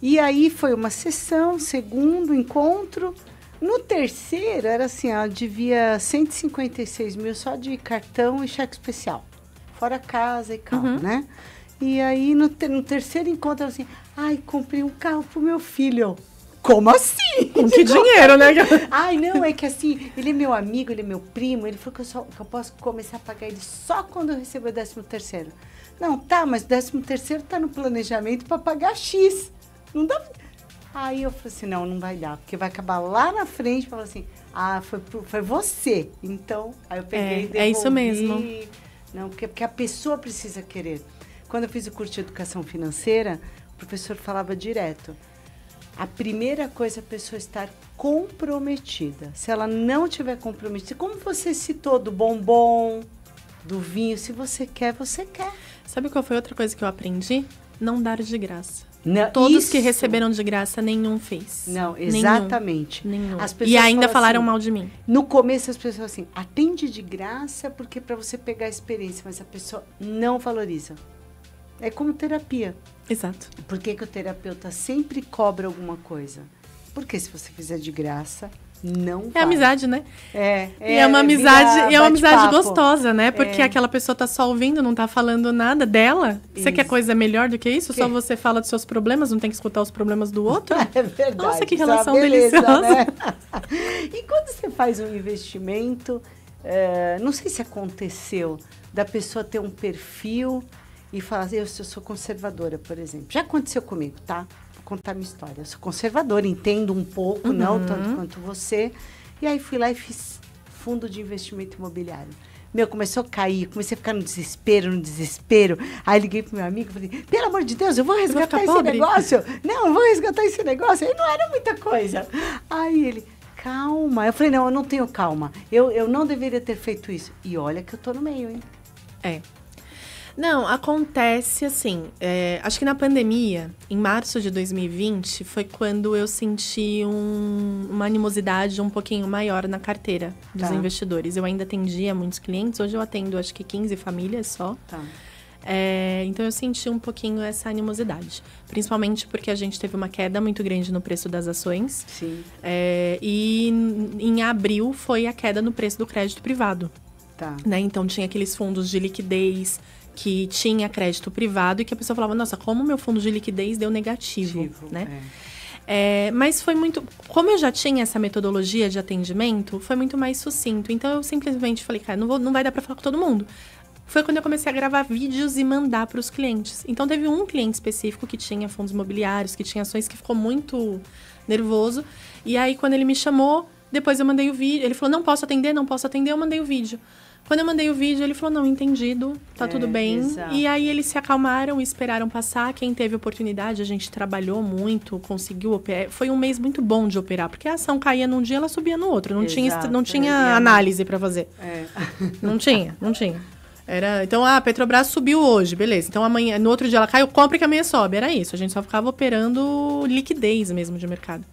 E aí foi uma sessão, segundo encontro. No terceiro, era assim, ela devia 156 mil só de cartão e cheque especial. Fora casa e carro, né? E aí, no terceiro encontro, ela assim, comprei um carro pro meu filho. Como assim? Com que dinheiro, né? Não, é que assim, ele é meu amigo, ele é meu primo, ele falou que eu posso começar a pagar ele só quando eu receber o 13º. Não, mas o 13º tá no planejamento para pagar X. Não dá. Aí eu falei assim, não vai dar, porque vai acabar lá na frente, falar assim, foi você. Então, aí eu peguei e devolvi. É isso mesmo. Não, porque a pessoa precisa querer. Quando eu fiz o curso de educação financeira, o professor falava direto, a primeira coisa é a pessoa estar comprometida. Se ela não estiver comprometida, como você citou do bombom, do vinho, se você quer, você quer. Sabe qual foi outra coisa que eu aprendi? Não dar de graça. Não, Todos que receberam de graça, nenhum fez. Não, exatamente. Nenhum. E ainda falaram assim, mal de mim. No começo as pessoas assim, atende de graça porque para você pegar a experiência, mas a pessoa não valoriza. É como terapia. Exato. Por que o terapeuta sempre cobra alguma coisa? Porque se você fizer de graça, não vai. É amizade, né? E é uma amizade, é uma amizade gostosa, né? Porque aquela pessoa tá só ouvindo, não tá falando nada dela. Você quer coisa melhor do que isso? Só você fala dos seus problemas, não tem que escutar os problemas do outro? É verdade. Nossa, que relação deliciosa. Né? E quando você faz um investimento, não sei se aconteceu, da pessoa ter um perfil e falar, eu sou conservadora, por exemplo. Já aconteceu comigo, tá? Vou contar minha história. Eu sou conservadora, entendo um pouco, não tanto quanto você. E aí fui lá e fiz fundo de investimento imobiliário. Começou a cair, comecei a ficar no desespero. Aí liguei pro meu amigo e falei, pelo amor de Deus, eu vou resgatar esse negócio. Não, eu vou resgatar esse negócio. Aí não era muita coisa. Aí ele, calma. Eu falei, não, eu não tenho calma. Eu não deveria ter feito isso. E olha que eu tô no meio, hein? Não, acontece assim, acho que na pandemia, em março de 2020, foi quando eu senti uma animosidade um pouquinho maior na carteira dos investidores. Eu ainda atendia muitos clientes, hoje eu atendo acho que 15 famílias só. Tá. Então eu senti um pouquinho essa animosidade. Principalmente porque a gente teve uma queda muito grande no preço das ações. Sim. E em abril foi a queda no preço do crédito privado. Tá. Né? Então tinha aqueles fundos de liquidez que tinha crédito privado e que a pessoa falava, nossa, como meu fundo de liquidez deu negativo, né? Mas foi muito... Como eu já tinha essa metodologia de atendimento, foi muito mais sucinto. Então eu simplesmente falei, cara, não vai dar para falar com todo mundo. Foi quando eu comecei a gravar vídeos e mandar para os clientes. Então, teve um cliente específico que tinha fundos imobiliários, que tinha ações, que ficou muito nervoso. E aí, quando ele me chamou, depois eu mandei o vídeo. Ele falou, não posso atender, eu mandei o vídeo. Quando eu mandei o vídeo, ele falou, não, entendido, tá tudo bem. Exato. E aí, eles se acalmaram e esperaram passar. Quem teve oportunidade, a gente trabalhou muito, conseguiu operar. Foi um mês muito bom de operar, porque a ação caía num dia, ela subia no outro. Não tinha análise para fazer. Não tinha. Então, a Petrobras subiu hoje, beleza. Então, amanhã, no outro dia ela caiu, compra que amanhã sobe. Era isso, a gente só ficava operando liquidez mesmo de mercado.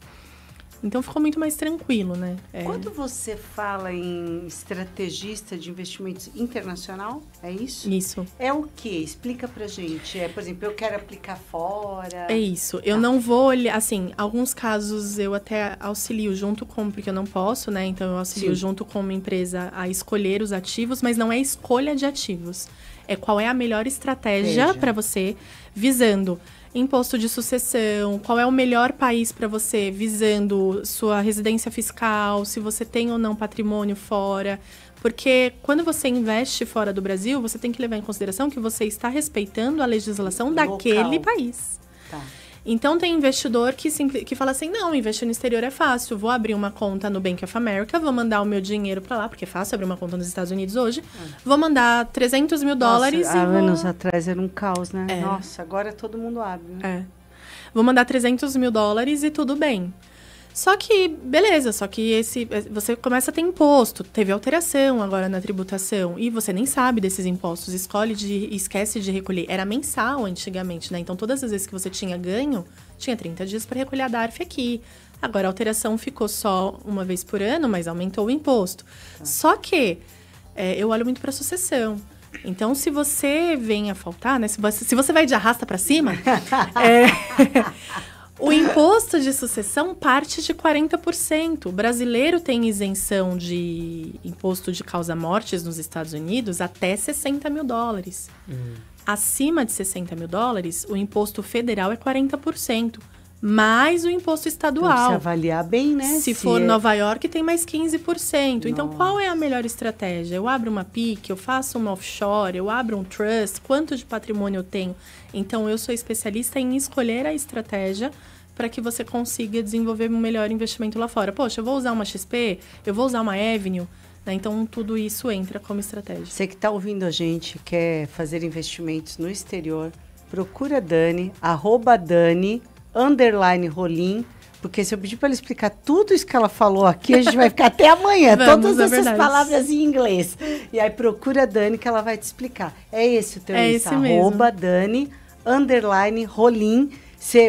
Então, ficou muito mais tranquilo, né? Quando você fala em estrategista de investimentos internacional, é isso? Isso. É o quê? Explica pra gente. Por exemplo, eu quero aplicar fora... É isso. Eu não vou olhar... Assim, alguns casos eu até auxilio junto com... Porque eu não posso, né? Então, eu auxilio junto com uma empresa a escolher os ativos, mas não é escolha de ativos. É qual é a melhor estratégia para você, visando... Imposto de sucessão, qual é o melhor país para você, visando sua residência fiscal, se você tem ou não patrimônio fora. Porque quando você investe fora do Brasil, você tem que levar em consideração que você está respeitando a legislação daquele país. Tá. Então, tem investidor que fala assim, não, investir no exterior é fácil, vou abrir uma conta no Bank of America, vou mandar o meu dinheiro para lá, porque é fácil abrir uma conta nos Estados Unidos hoje, vou mandar $300 mil Nossa, há anos atrás era um caos, né? Nossa, agora todo mundo abre, né? Vou mandar $300 mil e tudo bem. Só que, beleza, você começa a ter imposto, teve alteração agora na tributação, e você nem sabe desses impostos, esquece de recolher. Era mensal antigamente, né? Então, todas as vezes que você tinha ganho, tinha 30 dias para recolher a DARF aqui. Agora, a alteração ficou só uma vez por ano, mas aumentou o imposto. Só que, eu olho muito para a sucessão. Então, se você vem a faltar, né? Se você vai de arrasta para cima... O imposto de sucessão parte de 40%. O brasileiro tem isenção de imposto de causa-mortes nos Estados Unidos até $60 mil. Acima de $60 mil, o imposto federal é 40%. Mais o imposto estadual. Então, se avaliar bem, né? Se for Nova York, tem mais 15%. Então, qual é a melhor estratégia? Eu abro uma PIC, eu faço uma offshore, eu abro um trust, quanto de patrimônio eu tenho? Então, eu sou especialista em escolher a estratégia para que você consiga desenvolver um melhor investimento lá fora. Poxa, eu vou usar uma XP, eu vou usar uma Avenue, né? Então, tudo isso entra como estratégia. Você que está ouvindo a gente, quer fazer investimentos no exterior, procura a Dani, @Dani_Rolim, porque se eu pedir para ela explicar tudo isso que ela falou aqui, a gente vai ficar até amanhã, todas essas palavras em inglês. E aí procura a Dani que ela vai te explicar. É esse o teu Insta, @Dani_Rolim.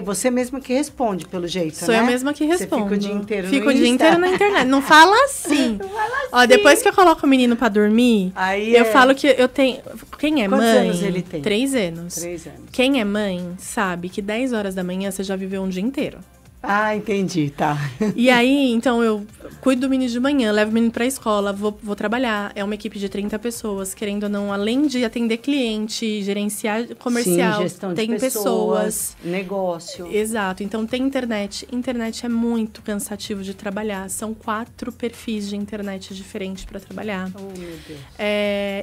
Você mesma que responde, pelo jeito, Sou eu mesma que respondo. Você fica o dia inteiro Fico o dia inteiro na internet. Não fala assim. Não fala assim. Ó, depois que eu coloco o menino pra dormir, eu falo que eu tenho... Quem é Quantos mãe... anos ele tem? 3 anos. 3 anos. Quem é mãe sabe que 10 horas da manhã você já viveu um dia inteiro. Ah, entendi, tá. E aí, então, eu cuido do menino de manhã, levo o menino pra escola, vou trabalhar. É uma equipe de 30 pessoas, querendo ou não, além de atender cliente, gerenciar comercial, Sim, gestão tem de pessoas, negócio. Exato. Então, tem internet. Internet é muito cansativo de trabalhar. São 4 perfis de internet diferentes para trabalhar. Oh, meu Deus.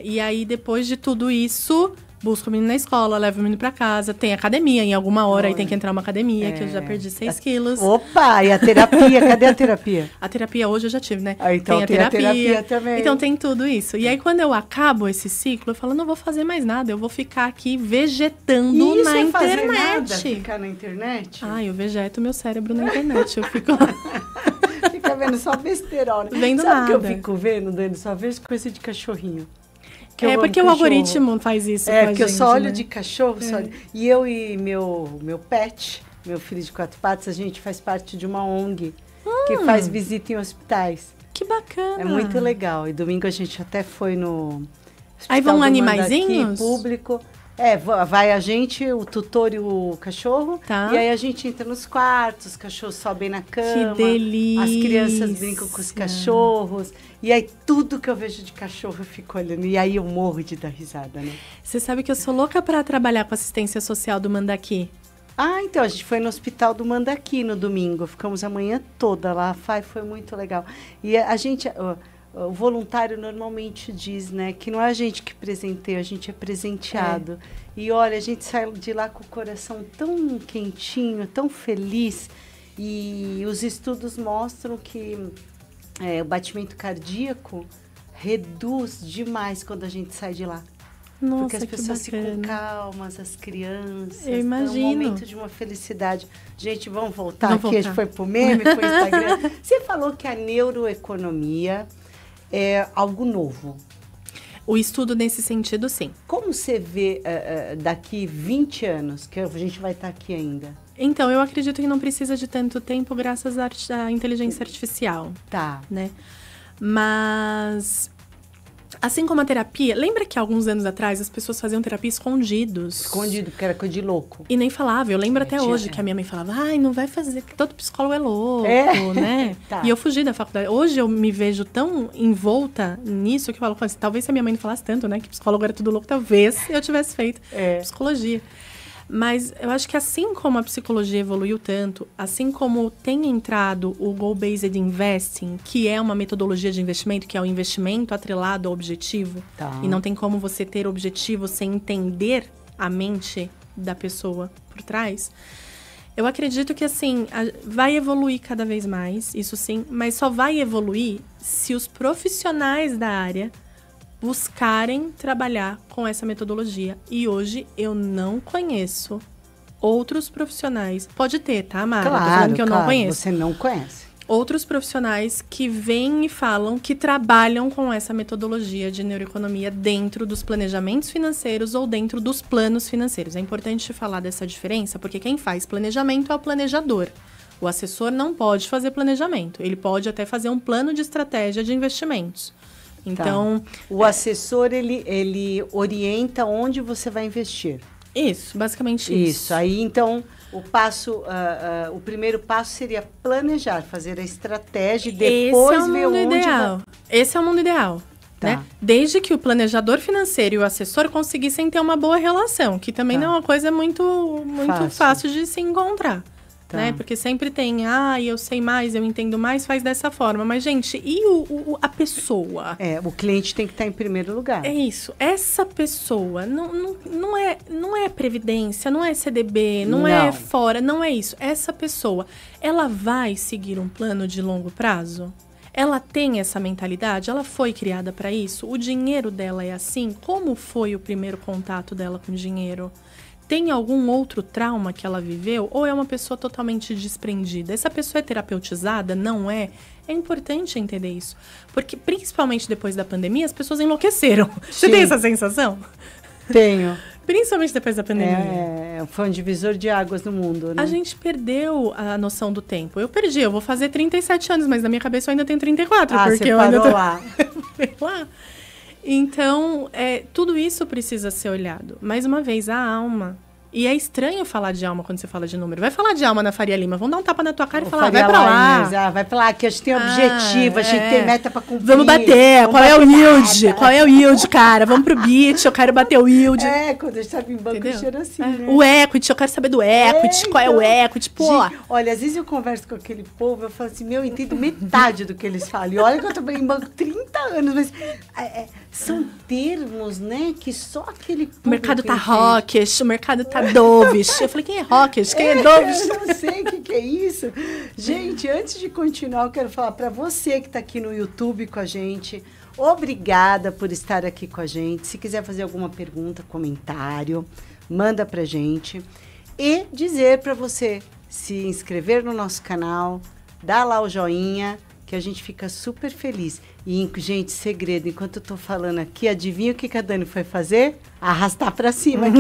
E aí, depois de tudo isso... Busco o menino na escola, levo o menino pra casa. Tem academia, em alguma hora aí tem que entrar uma academia, que eu já perdi 6 quilos. Opa, e a terapia? Cadê a terapia? A terapia hoje eu já tive, né? Então tem a terapia também. Então tem tudo isso. E aí quando eu acabo esse ciclo, eu falo, não vou fazer mais nada, eu vou ficar aqui vegetando na internet. Fazer nada, ficar na internet? Eu vegeto meu cérebro na internet, eu fico... Fica vendo só besterol, né? Vendo Sabe nada. O que eu fico vendo, Dani? Só vejo coisa de cachorrinho. que eu amo porque o cachorro. algoritmo faz isso com a porque eu gente, só olho né? de cachorro. Só olho. E eu e meu pet, meu filho de 4 patas, a gente faz parte de uma ONG que faz visita em hospitais. Que bacana. É muito legal. E domingo a gente até foi no Aí vão Hospital do animaizinhos? Mandaqui, público. Vai a gente, o tutor e o cachorro. Tá. E aí a gente entra nos quartos, os cachorros sobem na cama. Que delícia. As crianças brincam com os cachorros. E aí tudo que eu vejo de cachorro eu fico olhando. E aí eu morro de dar risada, né? Você sabe que eu sou louca para trabalhar com assistência social do Mandaqui. Então, a gente foi no Hospital do Mandaqui no domingo. Ficamos a manhã toda lá. Foi muito legal. E a gente... O voluntário normalmente diz, né, que não é a gente que presenteia, a gente é presenteado. E olha, a gente sai de lá com o coração tão quentinho, tão feliz. E os estudos mostram que o batimento cardíaco reduz demais quando a gente sai de lá. Nossa, porque as pessoas ficam calmas, as crianças. Eu imagino. É um momento de uma felicidade. Gente, vamos voltar aqui. A gente foi pro meme, foi pro Instagram. Você falou que a neuroeconomia é algo novo. O estudo nesse sentido, sim. Como você vê daqui 20 anos, que a gente vai estar aqui ainda? Então, eu acredito que não precisa de tanto tempo graças à inteligência artificial. Tá. Né? Mas... Assim como a terapia, lembra que alguns anos atrás as pessoas faziam terapia escondidos? Escondido, porque era coisa de louco. E nem falava. Eu lembro até hoje que a minha mãe falava, não vai fazer, que todo psicólogo é louco, né? Tá. E eu fugi da faculdade. Hoje eu me vejo tão envolta nisso que eu falo, talvez se a minha mãe não falasse tanto, né? Que psicólogo era tudo louco, talvez eu tivesse feito psicologia. Mas eu acho que assim como a psicologia evoluiu tanto, assim como tem entrado o Goal-Based Investing, que é uma metodologia de investimento, que é o investimento atrelado ao objetivo, e não tem como você ter objetivo sem entender a mente da pessoa por trás, eu acredito que assim, vai evoluir cada vez mais, isso sim, mas só vai evoluir se os profissionais da área buscarem trabalhar com essa metodologia. E hoje eu não conheço outros profissionais. Pode ter, tá, Mara? Claro, tô falando que eu não conheço. Você não conhece. Outros profissionais que vêm e falam que trabalham com essa metodologia de neuroeconomia dentro dos planejamentos financeiros ou dentro dos planos financeiros. É importante falar dessa diferença, porque quem faz planejamento é o planejador. O assessor não pode fazer planejamento. Ele pode até fazer um plano de estratégia de investimentos. Então, o assessor, ele orienta onde você vai investir. Isso, basicamente isso. Isso, aí então o primeiro passo seria planejar, fazer a estratégia e depois ver onde vai. Esse é o mundo ideal. Né? Desde que o planejador financeiro e o assessor conseguissem ter uma boa relação, que também não é uma coisa muito fácil de se encontrar. Né? Porque sempre tem, eu sei mais, eu entendo mais, faz dessa forma. Mas, gente, e a pessoa? O cliente tem que estar em primeiro lugar. É isso. Essa pessoa não é previdência, não é CDB, não é fora, não é isso. Essa pessoa, ela vai seguir um plano de longo prazo? Ela tem essa mentalidade? Ela foi criada para isso? O dinheiro dela é assim? Como foi o primeiro contato dela com o dinheiro? Tem algum outro trauma que ela viveu? Ou é uma pessoa totalmente desprendida? Essa pessoa é terapeutizada? Não é? É importante entender isso. Porque, principalmente depois da pandemia, as pessoas enlouqueceram. Sim. Você tem essa sensação? Tenho. Principalmente depois da pandemia. Foi um divisor de águas no mundo, né? A gente perdeu a noção do tempo. Eu vou fazer 37 anos, mas na minha cabeça eu ainda tenho 34. Porque você parou lá. lá. Então, tudo isso precisa ser olhado. Mais uma vez, a alma. E é estranho falar de alma quando você fala de número. Vai falar de alma na Faria Lima, vão dar um tapa na tua cara e falar, vai pra lá. Vai pra lá, que a gente tem objetivo, a gente tem meta pra cumprir. Vamos bater, qual é o yield? Qual é o yield, cara? Vamos pro beat, eu quero bater o yield. Quando a gente sabe em banco, cheira assim, né? O equity, eu quero saber do equity, qual é o equity, pô. Gente, olha, às vezes eu converso com aquele povo, eu falo assim, eu entendo metade do que eles falam. E olha que eu tô em banco 30 anos, mas são termos, né, que só aquele público... O mercado tá hawkish, o mercado tá dovish. Eu falei, quem é hawkish? Quem é dovish? Eu não sei o que é isso. Gente, antes de continuar, eu quero falar para você que tá aqui no YouTube com a gente, obrigada por estar aqui com a gente. Se quiser fazer alguma pergunta, comentário, manda pra gente. E dizer para você se inscrever no nosso canal, dar lá o joinha, que a gente fica super feliz. E, gente, segredo, enquanto eu tô falando aqui, adivinha o que a Dani foi fazer? Arrastar pra cima aqui,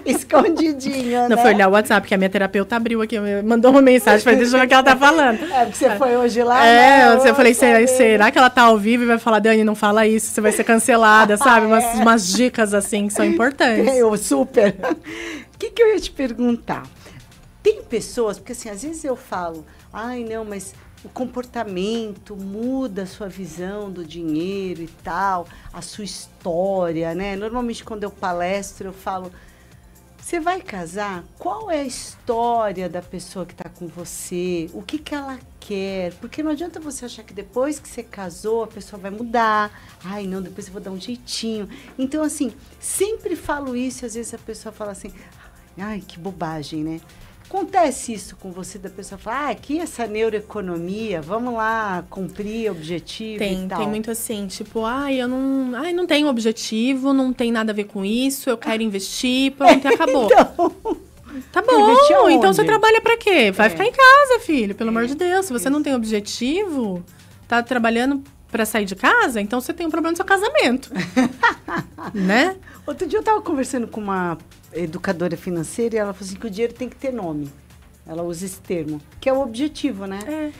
escondidinho, Não, foi olhar o WhatsApp, que a minha terapeuta abriu aqui, mandou uma mensagem, falei, deixa eu ver o que ela tá falando. Porque você foi hoje lá, eu falei, será que ela tá ao vivo e vai falar, Dani, não fala isso, você vai ser cancelada, sabe? Umas dicas, assim, que são importantes. Super. O que eu ia te perguntar? Tem pessoas, porque assim, às vezes eu falo, não, mas o comportamento muda a sua visão do dinheiro e tal, a sua história, né? Normalmente quando eu palestro, eu falo, você vai casar? Qual é a história da pessoa que está com você? O que ela quer? Porque não adianta você achar que depois que você casou, a pessoa vai mudar. Não, depois eu vou dar um jeitinho. Então, assim, sempre falo isso e às vezes a pessoa fala assim, que bobagem, né? Acontece isso com você, da pessoa falar, aqui essa neuroeconomia, vamos lá cumprir objetivo e tal. Tem muito assim, tipo, eu não tenho objetivo, não tem nada a ver com isso, eu quero investir, pronto, e acabou. Então, tá bom, então você trabalha pra quê? Vai ficar em casa, filho, pelo amor de Deus. Se você não tem objetivo, tá trabalhando pra sair de casa, então você tem um problema no seu casamento. Né? Outro dia eu tava conversando com uma educadora financeira e ela falou assim que o dinheiro tem que ter nome. Ela usa esse termo, que é o objetivo, né?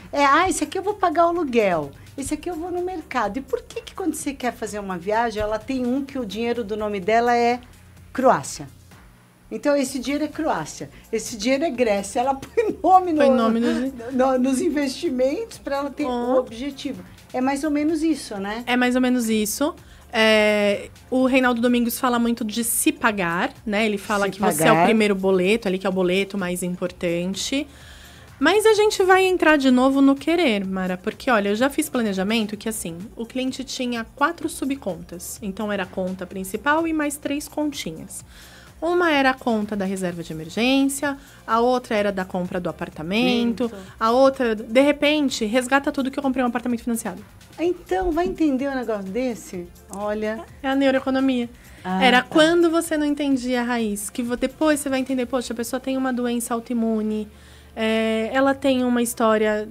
Esse aqui eu vou pagar o aluguel, esse aqui eu vou no mercado. E por que quando você quer fazer uma viagem, ela tem que o dinheiro do nome dela é Croácia? Então, esse dinheiro é Croácia, esse dinheiro é Grécia. Ela põe nome nos investimentos para ela ter um objetivo. É mais ou menos isso, né? É mais ou menos isso. O Reinaldo Domingos fala muito de se pagar, né? Ele fala que você é o primeiro boleto, ali que é o boleto mais importante. Mas a gente vai entrar de novo no querer, Mara. Porque, olha, eu já fiz planejamento que, assim, o cliente tinha 4 subcontas. Então, era a conta principal e mais 3 continhas. Uma era a conta da reserva de emergência, a outra era da compra do apartamento, a outra, de repente, resgata tudo que eu comprei um apartamento financiado. Então, vai entender um negócio desse? Olha... É a neuroeconomia. Era quando você não entendia a raiz, que depois você vai entender, poxa, a pessoa tem uma doença autoimune, ela tem uma história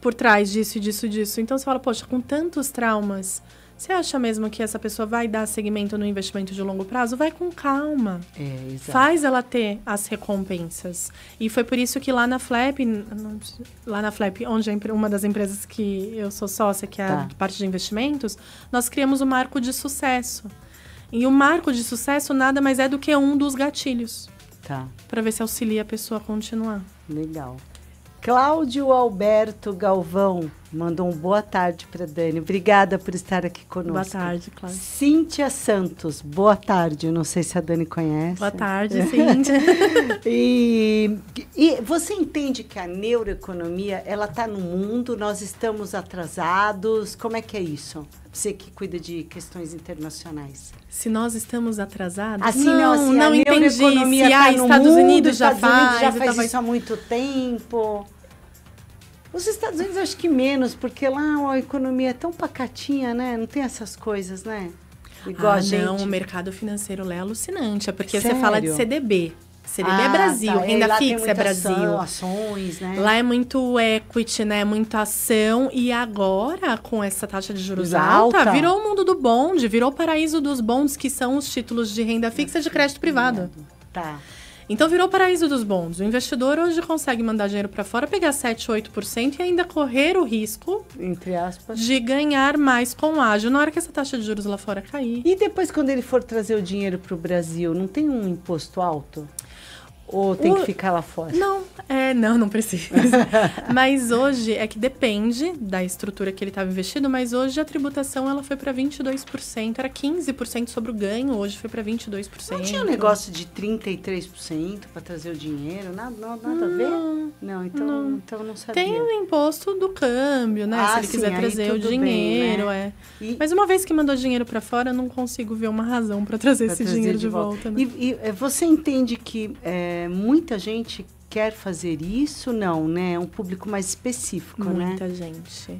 por trás disso, disso, disso. Então, você fala, poxa, com tantos traumas... Você acha mesmo que essa pessoa vai dar seguimento no investimento de longo prazo? Vai com calma. Exato. Faz ela ter as recompensas. E foi por isso que lá na Flap, onde é uma das empresas que eu sou sócia, que é a parte de investimentos, nós criamos o Marco de Sucesso. E o Marco de Sucesso nada mais é do que um dos gatilhos. Para ver se auxilia a pessoa a continuar. Legal. Cláudio Alberto Galvão mandou boa tarde para Dani. Obrigada por estar aqui conosco. Boa tarde, Cláudio. Cíntia Santos, boa tarde. Eu não sei se a Dani conhece. Boa tarde, Cíntia. E você entende que a neuroeconomia, ela está no mundo, nós estamos atrasados? Como é que é isso? Você que cuida de questões internacionais. Se nós estamos atrasados? Assim, não entendi. Se Estados Unidos já faz isso há muito tempo. Os Estados Unidos acho que menos, porque lá a economia é tão pacatinha, né? Não tem essas coisas, né? Igual a gente. Não, o mercado financeiro lá é alucinante. É porque você fala de CDB. CDB é Brasil, renda fixa é Brasil. Ações, né? Lá é muito equity, né? Muita ação. E agora, com essa taxa de juros alta, virou o mundo do bonde, virou o paraíso dos bondes, que são os títulos de renda fixa de crédito privado. Então, virou o paraíso dos bondes. O investidor hoje consegue mandar dinheiro para fora, pegar 7%, 8% e ainda correr o risco, entre aspas, de ganhar mais com ágio na hora que essa taxa de juros lá fora cair. E depois, quando ele for trazer o dinheiro para o Brasil, não tem um imposto alto? Ou tem que ficar lá fora? Não precisa. Mas hoje, é que depende da estrutura que ele estava investido, mas hoje a tributação ela foi para 22%, era 15% sobre o ganho, hoje foi para 22%. Não tinha um negócio de 33% para trazer o dinheiro? Nada a ver? Não, então não sabia. Tem o imposto do câmbio, né? Se ele quiser trazer o dinheiro, bem, né? Mas uma vez que mandou dinheiro para fora, eu não consigo ver uma razão para trazer esse dinheiro de volta. Né? E você entende que muita gente quer fazer isso? Não, né? É um público mais específico,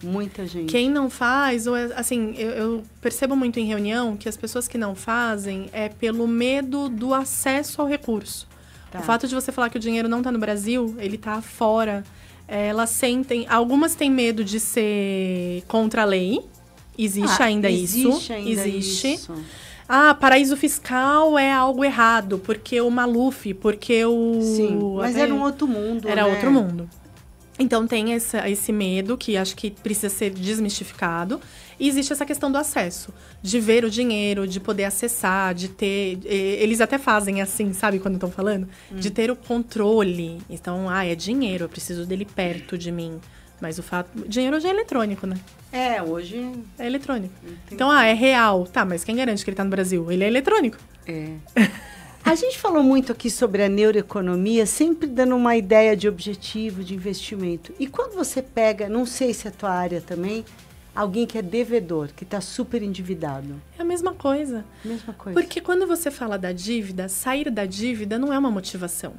Muita gente. Quem não faz, assim, eu percebo muito em reunião que as pessoas que não fazem é pelo medo do acesso ao recurso. O fato de você falar que o dinheiro não está no Brasil, ele está fora. Elas sentem... Algumas têm medo de ser contra a lei. Existe ainda isso. Existe. Isso. Paraíso fiscal é algo errado, porque o Maluf, porque o... Sim, mas era um outro mundo, Era outro mundo. Então tem esse medo que acho que precisa ser desmistificado. E existe essa questão do acesso, de ver o dinheiro, de poder acessar, de ter... Eles até fazem assim, sabe quando estão falando? De ter o controle. Então, é dinheiro, eu preciso dele perto de mim. Mas o fato... Dinheiro hoje é eletrônico, né? Hoje... É eletrônico. Entendi. Então, é real. Tá, mas quem garante que ele tá no Brasil? Ele é eletrônico. A gente falou muito aqui sobre a neuroeconomia, sempre dando uma ideia de objetivo, de investimento. E quando você pega, não sei se é a tua área também, alguém que é devedor, que está super endividado. É a mesma coisa. Porque quando você fala da dívida, sair da dívida não é uma motivação.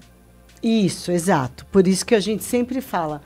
Isso, exato. Por isso que a gente sempre fala,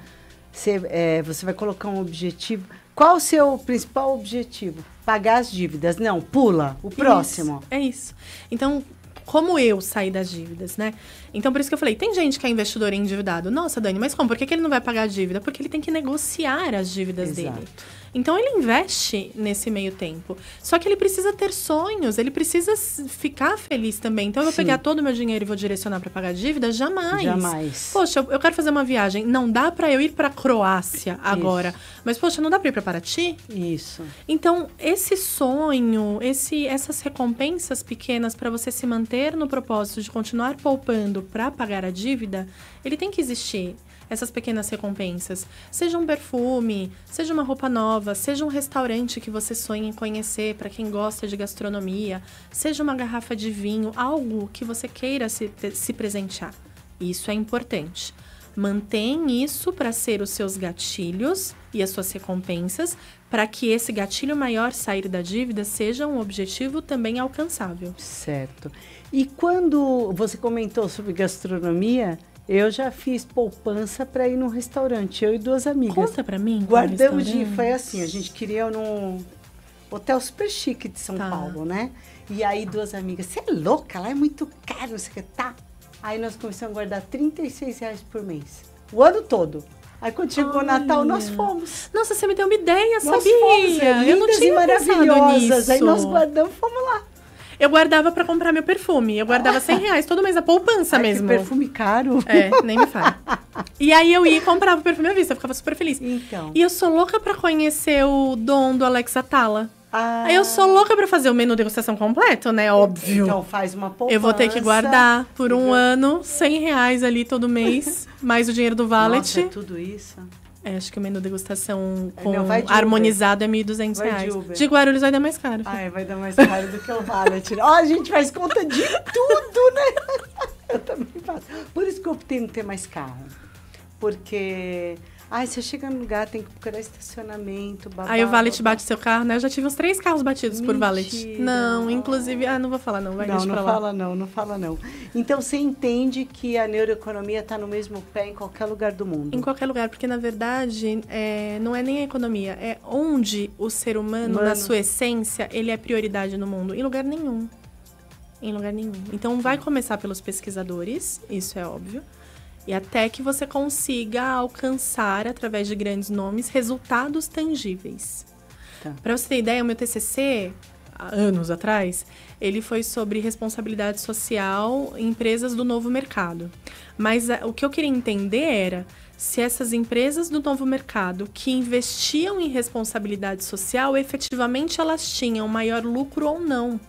você vai colocar um objetivo. Qual o seu principal objetivo? Pagar as dívidas. Não, pula. O próximo. É isso. Então, como eu saí das dívidas, né? Então, por isso que eu falei, tem gente que é investidor endividado. Nossa, Dani, mas como? Por que ele não vai pagar a dívida? Porque ele tem que negociar as dívidas dele. Então, ele investe nesse meio tempo. Só que ele precisa ter sonhos, ele precisa ficar feliz também. Então, eu vou pegar todo o meu dinheiro e vou direcionar para pagar a dívida? Jamais. Poxa, eu quero fazer uma viagem. Não dá para eu ir para a Croácia agora. Mas, poxa, não dá para ir para Paraty? Isso. Então, esse sonho, essas recompensas pequenas para você se manter no propósito de continuar poupando para pagar a dívida, ele tem que existir. Essas pequenas recompensas. Seja um perfume, seja uma roupa nova, seja um restaurante que você sonha em conhecer para quem gosta de gastronomia, seja uma garrafa de vinho, algo que você queira se presentear. Isso é importante. Mantém isso para ser os seus gatilhos e as suas recompensas, para que esse gatilho maior, sair da dívida, seja um objetivo também alcançável. Certo. E quando você comentou sobre gastronomia... Eu já fiz poupança para ir num restaurante, eu e 2 amigas. Conta para mim. Guardamos foi assim, a gente queria ir num hotel super chique de São Paulo, né? E aí 2 amigas, você é louca, lá é muito caro, você quer tá? Aí nós começamos a guardar R$36 por mês, o ano todo. Aí quando chegou o Natal, nós fomos. Nossa, você me deu uma ideia, nós sabia? Fomos, eu não tinha maravilhosas. Aí nós guardamos, fomos lá. Eu guardava pra comprar meu perfume. Eu guardava R$100 todo mês, a poupança mesmo. Que perfume caro. Nem me fale. E aí eu ia e comprava o perfume à vista, eu ficava super feliz. Então. E eu sou louca pra conhecer o Dom do Alex Atala. Aí eu sou louca pra fazer o menu degustação completo, né? Óbvio. Então faz uma poupança. Eu vou ter que guardar por um ano R$100 ali todo mês, mais o dinheiro do valet. Nossa, é tudo isso? Acho que o menu degustação harmonizado é R$1.200. De Guarulhos vai dar mais caro. Vai dar mais caro do que o valet. A gente faz conta de tudo, né? Eu também faço. Por isso que eu optei não ter mais carro. Porque... você chega no lugar, tem que procurar estacionamento, Aí o valet bate seu carro, né? Eu já tive uns 3 carros batidos por valet. Não, inclusive... não vou falar não, deixa pra lá. Não fala não. Então, você entende que a neuroeconomia está no mesmo pé em qualquer lugar do mundo? Em qualquer lugar, porque, na verdade, não é nem a economia, é onde o ser humano, na sua essência, ele é prioridade no mundo. Em lugar nenhum. Então, vai começar pelos pesquisadores, isso é óbvio. E até que você consiga alcançar, através de grandes nomes, resultados tangíveis. Para você ter ideia, o meu TCC, há anos atrás, ele foi sobre responsabilidade social em empresas do novo mercado. Mas o que eu queria entender era se essas empresas do novo mercado que investiam em responsabilidade social, efetivamente elas tinham maior lucro ou não.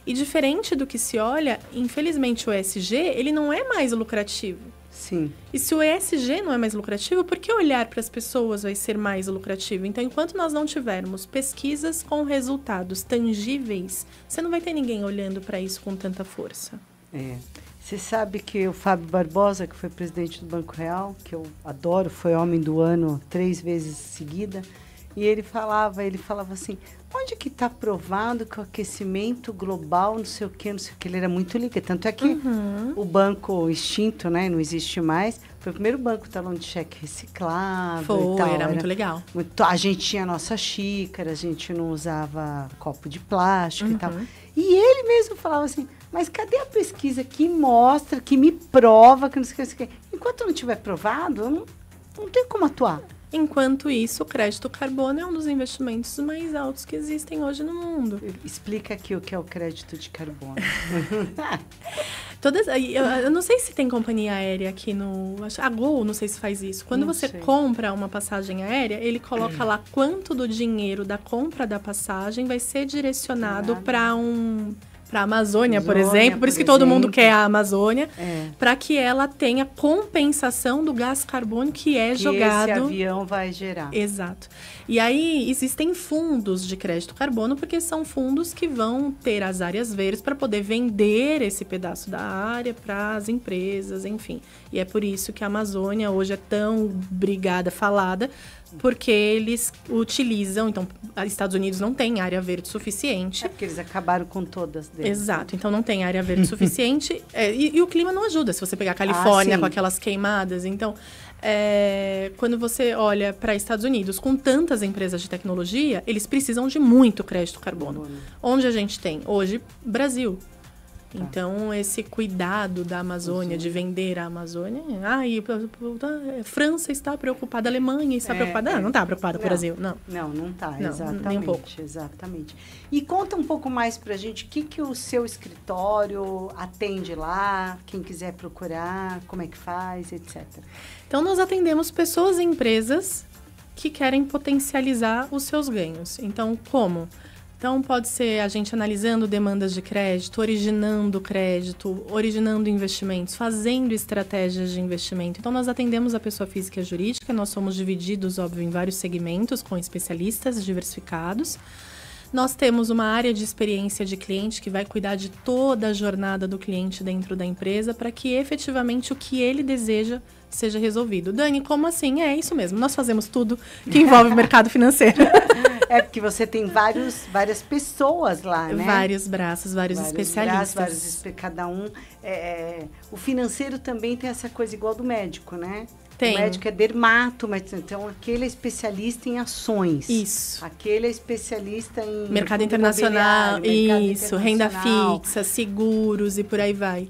E diferente do que se olha, infelizmente o ESG, ele não é mais lucrativo. Sim. E se o ESG não é mais lucrativo, por que olhar para as pessoas vai ser mais lucrativo? Então, enquanto nós não tivermos pesquisas com resultados tangíveis, você não vai ter ninguém olhando para isso com tanta força. Você sabe que o Fábio Barbosa, que foi presidente do Banco Real, que eu adoro, foi homem do ano 3 vezes seguida, e ele falava assim, onde que está provado que o aquecimento global, não sei o que, ele era muito ligado. Tanto é que o banco extinto, né, não existe mais, foi o primeiro banco talão de cheque reciclável e tal. Era muito legal. A gente tinha a nossa xícara, a gente não usava copo de plástico e tal. E ele mesmo falava assim, mas cadê a pesquisa que mostra, que me prova, que não sei o que. Enquanto não tiver provado, Não tem como atuar. Enquanto isso, o crédito carbono é um dos investimentos mais altos que existem hoje no mundo. Explica aqui o que é o crédito de carbono. Eu não sei se tem companhia aérea aqui a Gol, não sei se faz isso. Quando você compra uma passagem aérea, ele coloca lá quanto do dinheiro da compra da passagem vai ser direcionado para a Amazônia, por exemplo. Por isso que todo mundo quer a Amazônia. Para que ela tenha compensação do gás carbônico que é jogado. Esse avião vai gerar. Exato. E aí, existem fundos de crédito carbono, porque são fundos que vão ter as áreas verdes para poder vender esse pedaço da área para as empresas, enfim. E é por isso que a Amazônia hoje é tão brigada, falada, porque eles utilizam... Então, os Estados Unidos não tem área verde suficiente. É porque eles acabaram com todas deles. Exato. Então, não tem área verde suficiente. E o clima não ajuda. Se você pegar a Califórnia com aquelas queimadas. Então, quando você olha para Estados Unidos, com tantas empresas de tecnologia, eles precisam de muito crédito carbono. Onde a gente tem? Hoje, Brasil. Então, esse cuidado da Amazônia, de vender a Amazônia... França está preocupada, a Alemanha está preocupada. Não está preocupada com o Brasil, não. Não está, exatamente. Nem um pouco. Exatamente. E conta um pouco mais pra gente, o que o seu escritório atende lá, quem quiser procurar, como é que faz, etc. Então, nós atendemos pessoas e empresas que querem potencializar os seus ganhos. Então, como? Então, pode ser a gente analisando demandas de crédito, originando crédito, originando investimentos, fazendo estratégias de investimento. Então, nós atendemos a pessoa física e a jurídica, nós somos divididos, óbvio, em vários segmentos, com especialistas diversificados. Nós temos uma área de experiência de cliente que vai cuidar de toda a jornada do cliente dentro da empresa para que efetivamente o que ele deseja seja resolvido. Dani, como assim? É isso mesmo, nós fazemos tudo que envolve o mercado financeiro. É porque você tem várias pessoas lá, né? Vários braços, vários especialistas. Cada um. O financeiro também tem essa coisa igual do médico, né? Tem. O médico é dermato, mas então aquele é especialista em ações. Isso. Aquele é especialista em mercado internacional, isso, renda fixa, seguros e por aí vai.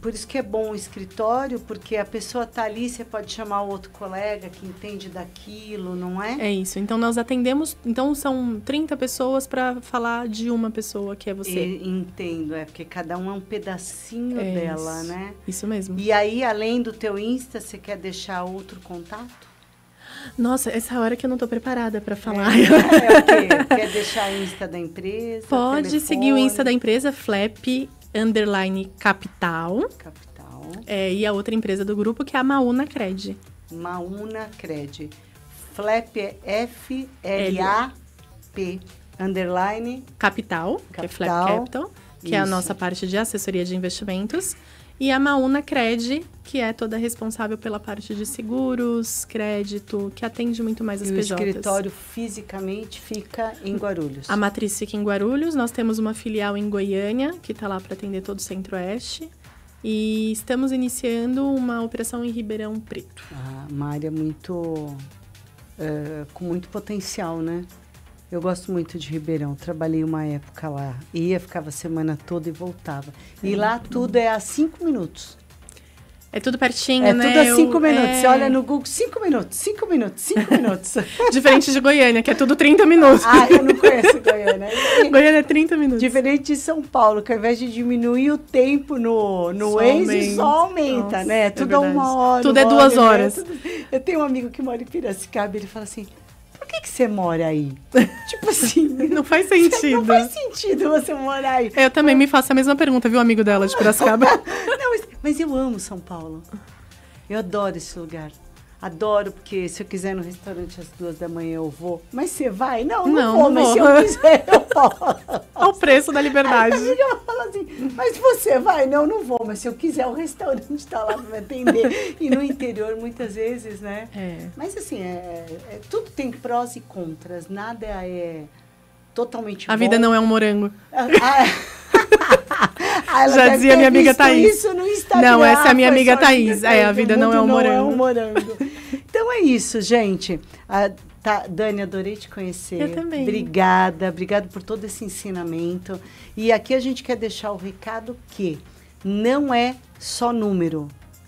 Por isso que é bom o escritório, porque a pessoa está ali, você pode chamar o outro colega que entende daquilo, não é? É isso. Então, nós atendemos... Então, são 30 pessoas para falar de uma pessoa, que é você. Entendo, porque cada um é um pedacinho dela, isso. né? Isso mesmo. E aí, além do teu Insta, você quer deixar outro contato? Nossa, essa hora que eu não tô preparada para falar. O quê? Quer deixar o Insta da empresa? Pode telefone? seguir o Insta da empresa, Flap_Capital. E a outra empresa do grupo, que é a Mauna Cred. Mauna Cred. Flap é F-L-A-P _Capital. Que é Flap Capital, que é a nossa parte de assessoria de investimentos. E a Mauna Cred, que é toda responsável pela parte de seguros, crédito, que atende muito mais as PJs. O escritório fisicamente fica em Guarulhos. A matriz fica em Guarulhos. Nós temos uma filial em Goiânia, que está lá para atender todo o Centro-Oeste. E estamos iniciando uma operação em Ribeirão Preto. Uma área muito... com muito potencial, né? Eu gosto muito de Ribeirão, trabalhei uma época lá, ficava a semana toda e voltava. E lá tudo é a 5 minutos. É tudo pertinho, né? É tudo a 5 minutos. Você olha no Google, 5 minutos. Diferente de Goiânia, que é tudo 30 minutos. Eu não conheço Goiânia. Goiânia é 30 minutos. Diferente de São Paulo, que ao invés de diminuir o tempo no Waze, só aumenta, né? Tudo é uma hora. Tudo é 2 horas. Eu tenho um amigo que mora em Piracicaba, ele fala assim... Por que você mora aí? Tipo assim... Não faz sentido. Não faz sentido você morar aí. Eu também me faço a mesma pergunta, viu, amigo dela de Piracicaba? Não, mas eu amo São Paulo. Eu adoro esse lugar. Adoro, porque se eu quiser ir no restaurante às 2 da manhã eu vou. Mas você vai? Não vou, mas se eu quiser eu posso. Olha o preço da liberdade. Aí eu falo assim, mas você vai? Não vou, mas se eu quiser o restaurante está lá para me atender. E no interior, muitas vezes, né? Mas assim, tudo tem prós e contras. Nada é totalmente bom. A vida não é um morango. Já dizia minha amiga Thaís. Isso no Instagram. Não, essa é a minha amiga Thaís. A vida não é um morango. Então é isso, gente. Dani, adorei te conhecer. Eu também. Obrigada por todo esse ensinamento. E aqui a gente quer deixar o recado que não é só número.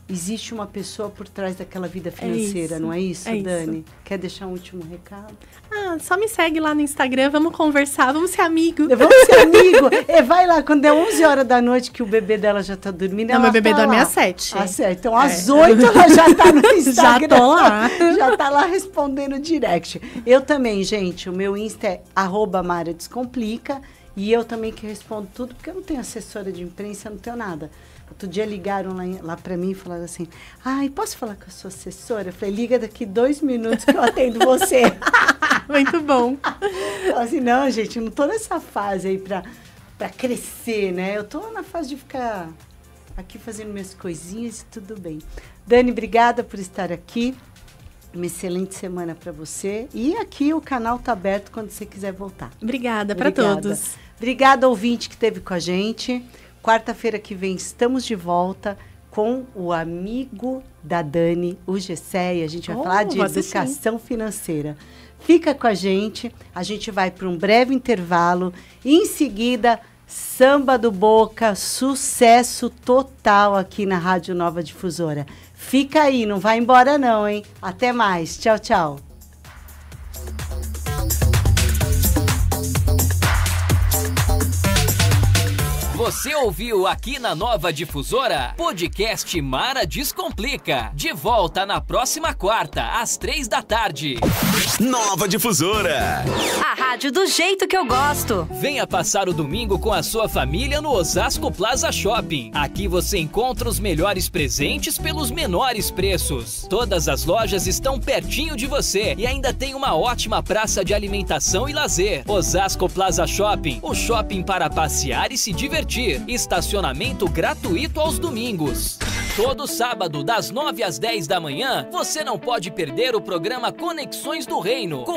existe uma pessoa por trás daquela vida financeira, não é isso, Dani? Isso. Quer deixar um último recado? Só me segue lá no Instagram, vamos conversar, vamos ser amigo. Vamos ser amigo. Vai lá, quando é 11 horas da noite que o bebê dela já tá dormindo, Não, meu bebê dorme às 7. Às 7. Então, às 8 ela já tá no Instagram. Já tô lá. Já tá lá respondendo direct. Eu também, gente, o meu Insta é @MaraDescomplica. E eu também que respondo tudo, porque eu não tenho assessora de imprensa, eu não tenho nada. Outro dia ligaram lá para mim e falaram assim, posso falar com a sua assessora? Eu falei, liga daqui 2 minutos que eu atendo você. Muito bom. Eu assim, não, gente, eu não tô nessa fase aí pra crescer, né? Eu tô na fase de ficar aqui fazendo minhas coisinhas e tudo bem. Dani, obrigada por estar aqui. Uma excelente semana para você. E aqui o canal tá aberto quando você quiser voltar. Obrigada para todos. Obrigada, ouvinte, que esteve com a gente. Quarta-feira que vem estamos de volta com o amigo da Dani, o Gessé, e a gente vai falar de educação financeira. Fica com a gente vai para um breve intervalo. Em seguida, Samba do Boca, sucesso total aqui na Rádio Nova Difusora. Fica aí, não vai embora não, hein? Até mais. Tchau, tchau. Você ouviu aqui na Nova Difusora, podcast Mara Descomplica. De volta na próxima quarta, às 3 da tarde. Nova Difusora. A rádio do jeito que eu gosto. Venha passar o domingo com a sua família no Osasco Plaza Shopping. Aqui você encontra os melhores presentes pelos menores preços. Todas as lojas estão pertinho de você e ainda tem uma ótima praça de alimentação e lazer. Osasco Plaza Shopping, o shopping para passear e se divertir. Estacionamento gratuito aos domingos. Todo sábado, das 9 às 10 da manhã, você não pode perder o programa Conexões do Reino.